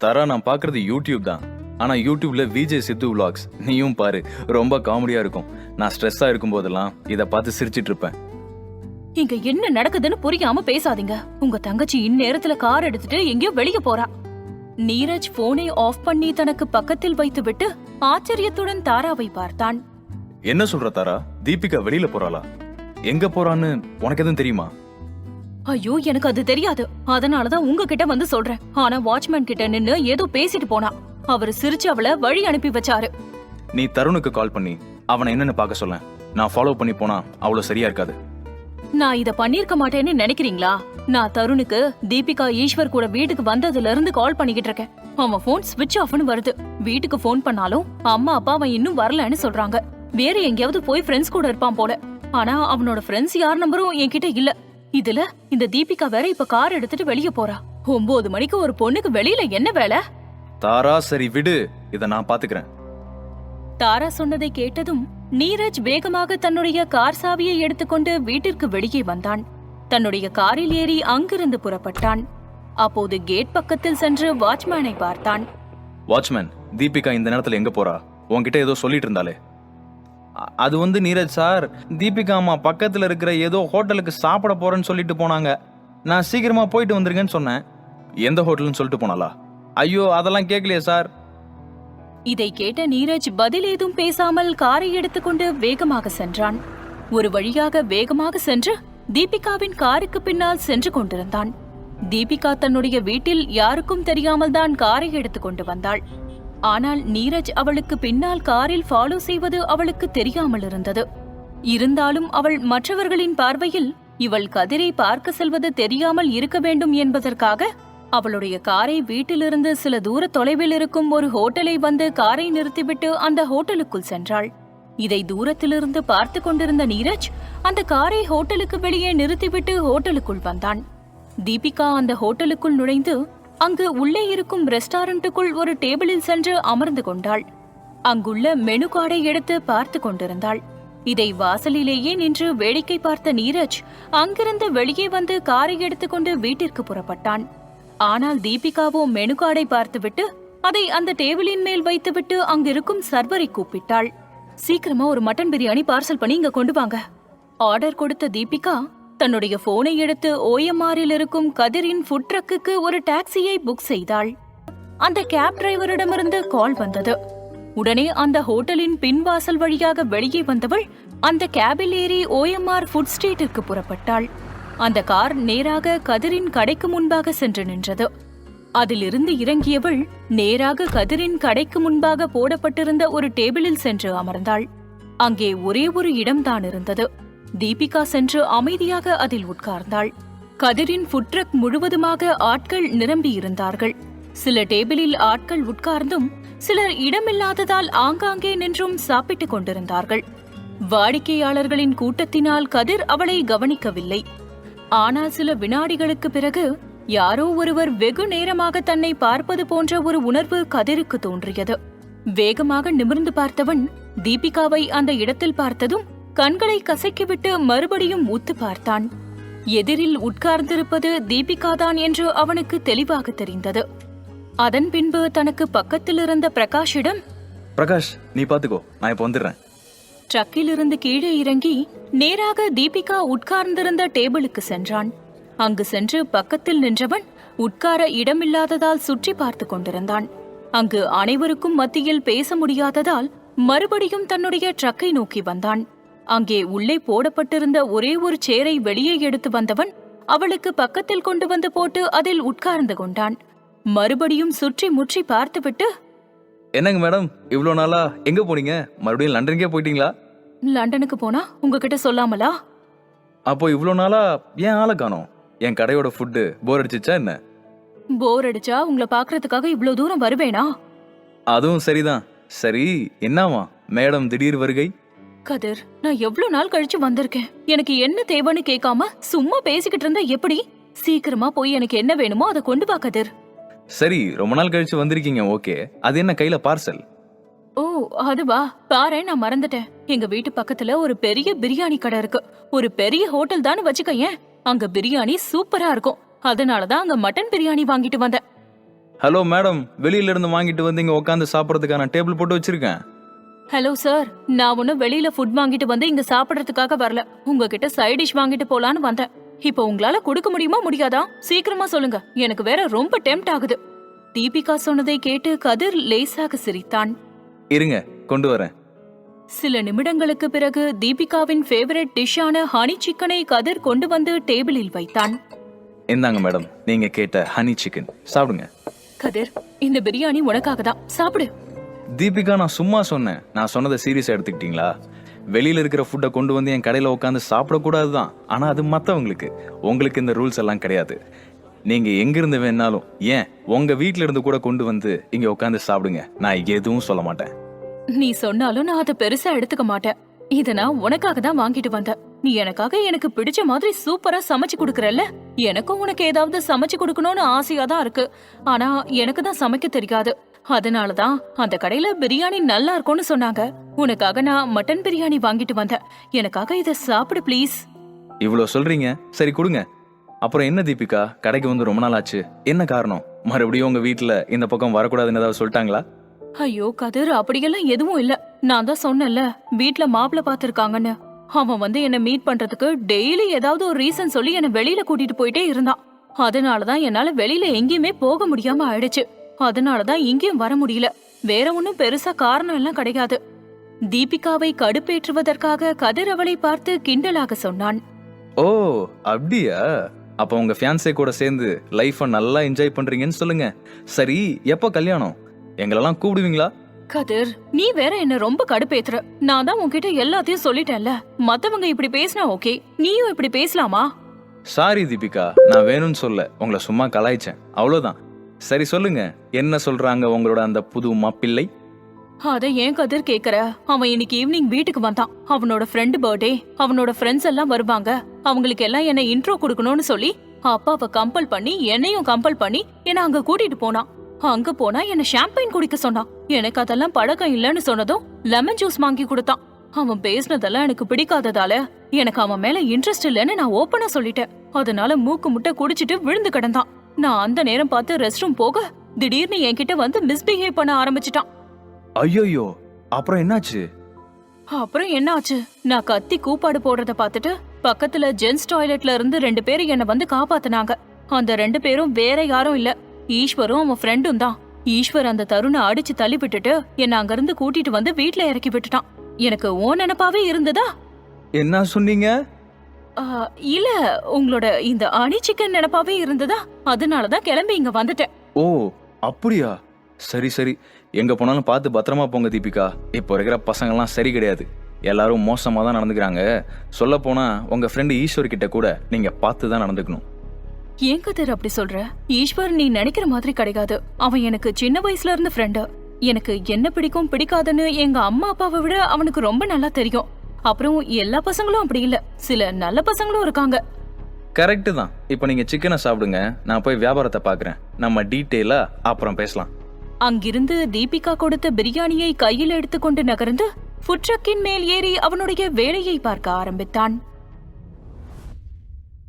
தாரா, நான் பாக்குறது யூடியூப் தான். ஆனா யூடியூப்ல விஜய் சித்து விளாக்ஸ். நீயும் பாரு, ரொம்ப காமெடியா இருக்கும். நான் ஸ்ட்ரெஸ்ஸா இருக்கும் போதெல்லாம் இத பார்த்து சிரிச்சிட்டு இருப்பேன். இங்க என்ன நடக்குதுன்னு புரியாம பேசாதீங்க. உங்க தங்கச்சி இந்நேரத்துல கார் எடுத்துட்டு எங்கேயோ வெளிய போறா. நீரஜ் போனை ஆஃப் பண்ணி தனக்கு பக்கத்தில் வைத்துவிட்டு ஆச்சரியத்துடன் தாராவை பார்த்தான். என்ன சொல்ற தாரா? தீபிகா வெளியில போறாளா? எங்க போறான்னு உனக்கு எதுவும் தெரியுமா? ஐயோ, எனக்கு அது தெரியாது. அதனாலதான் உங்ககிட்ட வந்து சொல்றேன். ஆனா வாட்ச்மேன் கிட்ட நின்னு ஏதோ பேசிட்டு போனா. அவரு சிரிச்சு அவளை வழி அனுப்பி வச்சாரு. நீ தருணுக்கு கால் பண்ணி அவனை என்னன்னு பார்க்க சொல்ல. நான் ஃபாலோ பண்ணி போனா அவ்வளவு சரியா இருக்காது. நான் இத பண்ணிருக்க மாட்டேன்னு நினைக்கிறீங்களா? நான் தருணுக்கு தீபிகா ஈஸ்வர் கூட வீட்டுக்கு வந்ததுல இருந்து கால் பண்ணிக்கிட்டு இருக்கேன். அவன் போன் ஸ்விட்ச் ஆஃப்னு வருது. வீட்டுக்கு போன் பண்ணாலும் அம்மா அப்பா அவன் இன்னும் வரலன்னு சொல்றாங்க. வேற எங்கேயாவது போய் ஃப்ரெண்ட்ஸ் கூட இருப்பான் போல. ஆனா அவனோட ஃப்ரெண்ட்ஸ் யார் நம்பரும் என்கிட்ட இல்ல. இதுல இந்த தீபிகா வேற இப்ப கார் எடுத்துட்டு வெளிய போறா. 9 மணிக்கு ஒரு பொண்ணுக்கு வெளியில என்ன வேலை? தாரா, சரி விடு, இத நான் பாத்துக்கிறேன். தாரா சொன்னதை கேட்டதும் நீரஜ் வேகமாக தன்னுடைய கார் சாவியை எடுத்துக்கொண்டு வீட்டிற்கு வெளியே வந்தான். தன்னுடைய காரில் ஏறி அங்கிருந்து புறப்பட்டான். அப்போது கேட் பக்கத்தில் சென்று வாட்ச்மேனை பார்த்தான். வாட்ச்மேன், தீபிகா இந்த நேரத்துல எங்க போறா? உன்கிட்ட ஏதோ சொல்லிட்டு இருந்தாலே. அது வந்து நீரஜ் சார், தீபிகா அம்மா பக்கத்துல இருக்கிற ஏதோ ஹோட்டலுக்கு சாப்பிட போறேன்னு சொல்லிட்டு போனாங்க. நான் சீக்கிரமா போயிட்டு வந்திருக்கேன்னு சொன்னேன். எந்த ஹோட்டல்னு சொல்லிட்டு போனாலா? ஐயோ, அதெல்லாம் கேட்கலையே சார். இதை கேட்ட நீரஜ் பதில் ஏதும் பேசாமல் காரை எடுத்துக்கொண்டு வேகமாக சென்றான். ஒரு வழியாக வேகமாக சென்று தீபிகாவின் காருக்கு பின்னால் சென்று கொண்டிருந்தான். தீபிகா தன்னுடைய வீட்டில் யாருக்கும் தெரியாமல் தான் காரை எடுத்துக்கொண்டு வந்தாள். ஆனால் நீரஜ் அவளுக்கு பின்னால் காரில் ஃபாலோ செய்வது அவளுக்கு தெரியாமல் இருந்தது. இருந்தாலும் அவள் மற்றவர்களின் பார்வையில் இவள் கதிரை பார்க்க செல்வது தெரியாமல் இருக்க வேண்டும் என்பதற்காக அவளுடைய காரை வீட்டிலிருந்து சில தூர தொலைவில் இருக்கும் ஒரு ஹோட்டலை வந்து காரை நிறுத்திவிட்டு அந்த ஹோட்டலுக்குள் சென்றாள். இதை தூரத்திலிருந்து பார்த்து கொண்டிருந்த நீரஜ் அந்த காரை ஹோட்டலுக்கு வெளியே நிறுத்திவிட்டு ஹோட்டலுக்குள் வந்தான். தீபிகா அந்த ஹோட்டலுக்குள் நுழைந்து அங்கு உள்ளே இருக்கும் ரெஸ்டாரண்ட்டுக்குள் ஒரு டேபிளில் சென்று அமர்ந்து கொண்டாள். அங்குள்ள மெனு கார்டை எடுத்து பார்த்து கொண்டிருந்தாள். இதை வாசலிலேயே நின்று வேடிக்கை பார்த்த நீரஜ் அங்கிருந்து வெளியே வந்து காரை எடுத்துக்கொண்டு வீட்டிற்கு புறப்பட்டான். ஆனால் தீபிகாவோ மெனு கார்டை பார்த்துவிட்டு அதை அந்த டேபிளின் மேல் வைத்துவிட்டு அங்கிருக்கும் சர்வரை கூப்பிட்டாள். சீக்கிரமா ஒரு மட்டன் பிரியாணி பார்சல் பண்ணி இங்க கொண்டு வாங்க. ஆர்டர் கொடுத்த தீபிகா தன்னுடைய போனை எடுத்து OMRல் இருக்கும் கதிரின் ஃபுட் ட்ரக்குக்கு ஒரு டாக்ஸியை புக் செய்தாள். அந்த கேப் டிரைவரிடமிருந்து கால் வந்தது. உடனே அந்த ஹோட்டலின் பின்வாசல் வழியாக வெளியே வந்தவள் அந்த கேபில் ஏறி OMR ஃபுட் ஸ்ட்ரீட்டிற்கு புறப்பட்டாள். அந்த கார் நேராக கதிரின் கடைக்கு முன்பாக சென்று நின்றது. அதிலிருந்து இறங்கியவள் நேராக கதிரின் கடைக்கு முன்பாக போடப்பட்டிருந்த ஒரு டேபிளில் சென்று அமர்ந்தாள். அங்கே ஒரே ஒரு இடம்தான் இருந்தது. தீபிகா சென்று அமைதியாக அதில் உட்கார்ந்தாள். கதிரின் ஃபுட் ட்ரக் முழுவதுமாக ஆட்கள் நிரம்பியிருந்தார்கள். சில டேபிளில் ஆட்கள் உட்கார்ந்தும் சிலர் இடமில்லாததால் ஆங்காங்கே நின்றும் சாப்பிட்டுக் கொண்டிருந்தார்கள். வாடிக்கையாளர்களின் கூட்டத்தினால் கதிர் அவளை கவனிக்கவில்லை. ஆனால் சில வினாடிகளுக்கு பிறகு யாரோ ஒருவர் வெகு நேரமாக தன்னை பார்ப்பது போன்ற ஒரு உணர்வு கதிருக்கு தோன்றியது. வேகமாக நிமிர்ந்து பார்த்தவன் தீபிகாவை அந்த இடத்தில் பார்த்ததும் கண்களை கசக்கிவிட்டு மறுபடியும் உத்து பார்த்தான். எதிரில் உட்கார்ந்திருப்பது தீபிகாதான் என்று அவனுக்கு தெளிவாக தெரிந்தது. அதன் பின்பு தனக்கு பக்கத்தில் இருந்த பிரகாஷிடம், பிரகாஷ், நீ பாத்துக்கோ, நான் இப்ப வந்துடுறேன். ட்ரக்கிலிருந்து கீழே இறங்கி நேராக தீபிகா உட்கார்ந்திருந்த டேபிளுக்கு சென்றான். அங்கு சென்று பக்கத்தில் நின்றவன் உட்கார இடமில்லாததால் சுற்றி பார்த்து கொண்டிருந்தான். அங்கு அனைவருக்கும் மத்தியில் பேச முடியாததால் மறுபடியும் தன்னுடைய ட்ரக்கை நோக்கி வந்தான். அங்கே உள்ளே போடப்பட்டிருந்த ஒரே ஒரு சேரை வெளியே எடுத்து வந்தவன் அவளுக்கு பக்கத்தில் கொண்டு வந்து போட்டு அதில் உட்கார்ந்து கொண்டான். மறுபடியும் சுற்றி முற்றி பார்த்துவிட்டு, என்னங்க மேடம், இவ்வளோ நாளா எங்க போனீங்க? மறுபடியும் லண்டனுக்கே போயிட்டீங்களா? லண்டனுக்கு போனா உங்ககிட்ட சொல்லாமலா? அப்போ இவ்வளோ நாளா ஏன் ஆளை காணோம்? என் கடையோட ஃபுட்டு போர் அடிச்சிச்சா என்ன? போர் அடிச்சா உங்களை பாக்குறதுக்காக இவ்ளோ தூரம் வருவேனா? அதுவும் சரிதான். சரி, என்னவா மேடம் திடீர் வருகை? கதிர், நான் எவ்வளவு நாள் கழிச்சு வந்திருக்கேன். எனக்கு என்ன தேவைன்னு கேட்காம சும்மா பேசிக்கிட்டு இருந்தா எப்படி? சீக்கிரமா போய் எனக்கு என்ன வேணுமோ அதை கொண்டு வா கதிர். சரி, ரொம்ப நாள் கழிச்சு வந்திருக்கீங்க, ஓகே. அது என்ன கையில பார்சல்? ஓ, அதுவா? பாரு, நான் மறந்துட்டேன். எங்க வீட்டு பக்கத்துல ஒரு பெரிய பிரியாணி கடை இருக்கு. ஒரு பெரிய ஹோட்டல் தான் வச்சுக்கேன். அங்க பிரியாணி சூப்பரா இருக்கும். அதனாலதான் அங்க மட்டன் பிரியாணி வாங்கிட்டு வந்தேன். ஹலோ மேடம், வெளியில இருந்து வாங்கிட்டு வந்து இங்க உட்காந்து சாப்பிடறதுக்கான டேபிள் போட்டு வச்சிருக்கேன். ஹலோ சார், நான் ஒன்னும் வெளியில ஃபுட் வாங்கிட்டு வந்து இங்க சாப்பிடறதுக்காக வரல. உங்ககிட்ட சைட் டிஷ் வாங்கிட்டு போலான்னு வந்தேன். இப்போ உங்களால கொடுக்க முடியுமா முடியாதா? சீக்கிரமா சொல்லுங்க, எனக்கு வேற ரொம்ப டெம்ப்ட் ஆகுது. தீபிகா சொன்னதை கேட்டு கதிர் லேசாக சிரித்தான். இருங்க, கொண்டு வரேன். சில நிமிடங்களுக்கு பிறகு தீபிகாவின் ஃபேவரட் டிஷ்ஷான ஹனி சிக்கனை கதிர் கொண்டு வந்து டேபிளில் வைத்தான். இந்தாங்க மேடம், நீங்க கேட்ட ஹனி சிக்கன் சாப்பிடுங்க. கதிர், இந்த பிரியாணி உனக்காக தான், சாப்பிடு. தீபிகா, நான் சும்மா சொன்னேன். நான் சொன்னதை சீரியஸா எடுத்துக்கிட்டீங்களா? வெளியில இருக்கிற ஃபுட்டை கொண்டு வந்து என் கடையில உட்காந்து சாப்பிடக்கூடாதுதான். ஆனா அது மத்தவங்களுக்கு. உங்களுக்கு இந்த ரூல்ஸ் எல்லாம் கிடையாது. நீங்க எங்க இருந்து வேணாலும், ஏன் உங்க வீட்ல இருந்து கூட கொண்டு வந்து இங்க உட்காந்து சாப்பிடுங்க. நான் எதுவும் சொல்ல மாட்டேன். நீ சொன்னாலும் நான் அதை பெருசா எடுத்துக்க மாட்டேன். இத நான் உனக்காக தான் வாங்கிட்டு வந்தேன். நீ எனக்காக எனக்கு பிடிச்ச மாதிரி சூப்பரா சமைச்சு கொடுக்கறல்ல. எனக்கும் உனக்கு ஏதாவது சமைச்சு கொடுக்கணும்னு ஆசையா தான் இருக்கு. ஆனா எனக்கு தான் சமைக்க தெரியாது. அதனாலதான் அந்த கடையில பிரியாணி நல்லா இருக்கும்னு சொன்னாங்க. உனக்காக நான் மட்டன் பிரியாணி வாங்கிட்டு வந்தேன். எனக்காக இத சாப்பிடு ப்ளீஸ். இவ்வளோ சொல்றீங்க, சரி கொடுங்க. அப்புறம் என்ன தீபிகா, கடைக்கு வந்து ரொம்ப நாள் ஆச்சு. என்ன காரணம்? மறுபடியும் உங்க வீட்டுல இந்த பக்கம் வரக்கூடாதுன்னு ஏதாவது சொல்லிட்டாங்களா? ஐயோ கதிர், அப்படியெல்லாம் எதுவும் இல்ல. நான் தான் சொன்னேன்ல, வீட்ல மாப்பிள்ள பாத்துருக்காங்கன்னு. அவன் வந்து என்ன மீட் பண்றதுக்கு டெய்லி ஏதாவது ஒரு ரீசன் சொல்லி என்ன வெளியில கூட்டிட்டு போயிட்டே இருந்தான். அதனாலதான் என்னால வெளியில எங்கேயுமே போக முடியாம ஆயிடுச்சு. அதனாலதான் இங்கேயும் வர முடியல. வேற ஒன்னும் பெருசா காரணம் எல்லாம் கிடையாது. தீபிகாவை கடுப்பேற்றுவதற்காக கதிர் அவளை பார்த்து கிண்டலாக சொன்னான். ஓ, அப்படியா? அப்ப உங்க ஃபியான்சே கூட சேர்ந்து லைஃப நல்லா என்ஜாய் பண்றீங்கன்னு சொல்லுங்க. சரி, எப்ப கல்யாணம்? எங்களெல்லாம் கூப்பிடுவீங்களா? கதிர், நீ வேற என்ன ரொம்ப கடுப்பேத்துற. நான் தான் உன்கிட்ட எல்லாத்தையும் சொல்லிட்டேன்ல. மத்தவங்க இப்படி பேசினா ஓகே, நீயும் இப்படி பேசலாமா? சாரி தீபிகா, நான் வேணும்னு சொல்ல, உங்களை சும்மா கலாய்ச்சேன், அவ்வளவுதான். சரி சொல்லுங்க, என்ன சொல்றாங்க உங்களோட அந்த புது மாப்பிள்ளை? அத ஏன் கதிர் கேக்குற? அவன் இன்னைக்கு ஈவினிங் வீட்டுக்கு வந்தான். அவனோட ஃப்ரெண்டு பர்த்டே, அவனோட ஃப்ரெண்ட்ஸ் எல்லாம் வருவாங்க. அவங்களுக்கு எல்லாம் என்ன இன்ட்ரோ கொடுக்கணும்னு சொல்லி அப்பாவை கம்பல் பண்ணி என்னையும் கம்பல் பண்ணி என்ன அங்க கூட்டிட்டு போனான். அங்க போனா என்ன ஷாம்பைன் குடிக்க சொன்னான். எனக்கு அதெல்லாம் பழக்கம் இல்லன்னு சொன்னதும் லெமன் ஜூஸ் வாங்கி கொடுத்தான். அவன் பேசினதெல்லாம் எனக்கு பிடிக்காததால எனக்கு அவன் மேல இன்ட்ரெஸ்ட் இல்லன்னு நான் ஓப்பனா சொல்லிட்டேன். அதனால மூக்கு முட்டை குடிச்சிட்டு விழுந்து கிடந்தான். நான் அந்த நேரம் பார்த்து ரெஸ்ட் ரூம் போக திடீர்னு என்கிட்ட வந்து மிஸ்பிஹேவ் பண்ண ஆரம்பிச்சிட்டான். ஐயோ, அப்புறம் என்னாச்சு? அப்புறம் என்னாச்சு? நான் கத்தி கூப்பாடு போடுறத பார்த்துட்டு பக்கத்துல ஜென்ஸ் டாய்லெட்ல இருந்து 2 பேரு என்ன வந்து காப்பாத்தினாங்க. அந்த 2 பேரும் வேற யாரும் இல்ல, ஈஸ்வரும் அவன் ஃப்ரெண்டும் தான். ஈஸ்வர் அந்த தருணை அடிச்சு தள்ளி விட்டுட்டு என்ன அங்க இருந்து கூட்டிட்டு வந்து வீட்டுல இறக்கி விட்டுட்டான். எனக்கு ஓ நினைப்பாவே இருந்ததா? என்ன சொன்னீங்க? இல்ல, உங்களோட இந்த அணி சிக்கன் நினைப்பாவே இருந்ததா? அதனாலதான் கிளம்பி இங்க வந்துட்டேன். ஓ, ஓ அப்படியா? சரி சரி, எங்க போனாலும் பார்த்து பத்திரமா போங்க தீபிகா. இப்போ இருக்கிற பசங்கள்லாம் சரி கிடையாது, எல்லாரும் மோசமா தான் நடந்துக்கிறாங்க. சொல்ல போனா உங்க ஃப்ரெண்டு ஈஸ்வர் கிட்ட கூட நீங்க பார்த்து தான் நடந்துக்கணும். ஏன் கதிர் அப்படி சொல்ற? ஈஸ்வர் நீ நினைக்கிற மாதிரி கிடையாது. அவன் எனக்கு சின்ன வயசுல இருந்து ஃப்ரெண்டு. எனக்கு என்ன பிடிக்கும் பிடிக்காதுன்னு எங்க அம்மா அப்பாவை விட அவனுக்கு ரொம்ப நல்லா தெரியும். அப்புறம் எல்லா பசங்களும் அப்படி இல்ல, சில நல்ல பசங்களும் இருக்காங்க. கரெக்டு தான். இப்போ நீங்க சிக்கனை சாப்பிடுங்க, நான் போய் வியாபாரத்தை பார்க்குறேன். நம்ம டீட்டெயிலா அப்புறம் பேசலாம். அங்கிருந்து தீபிகா கொடுத்த பிரியாணியை கையில் எடுத்துக்கொண்டு நகர்ந்து ஃபுட் ட்ரக்கின் மேல் ஏறி அவனுடைய வேலையை பார்க்க ஆரம்பித்தான்.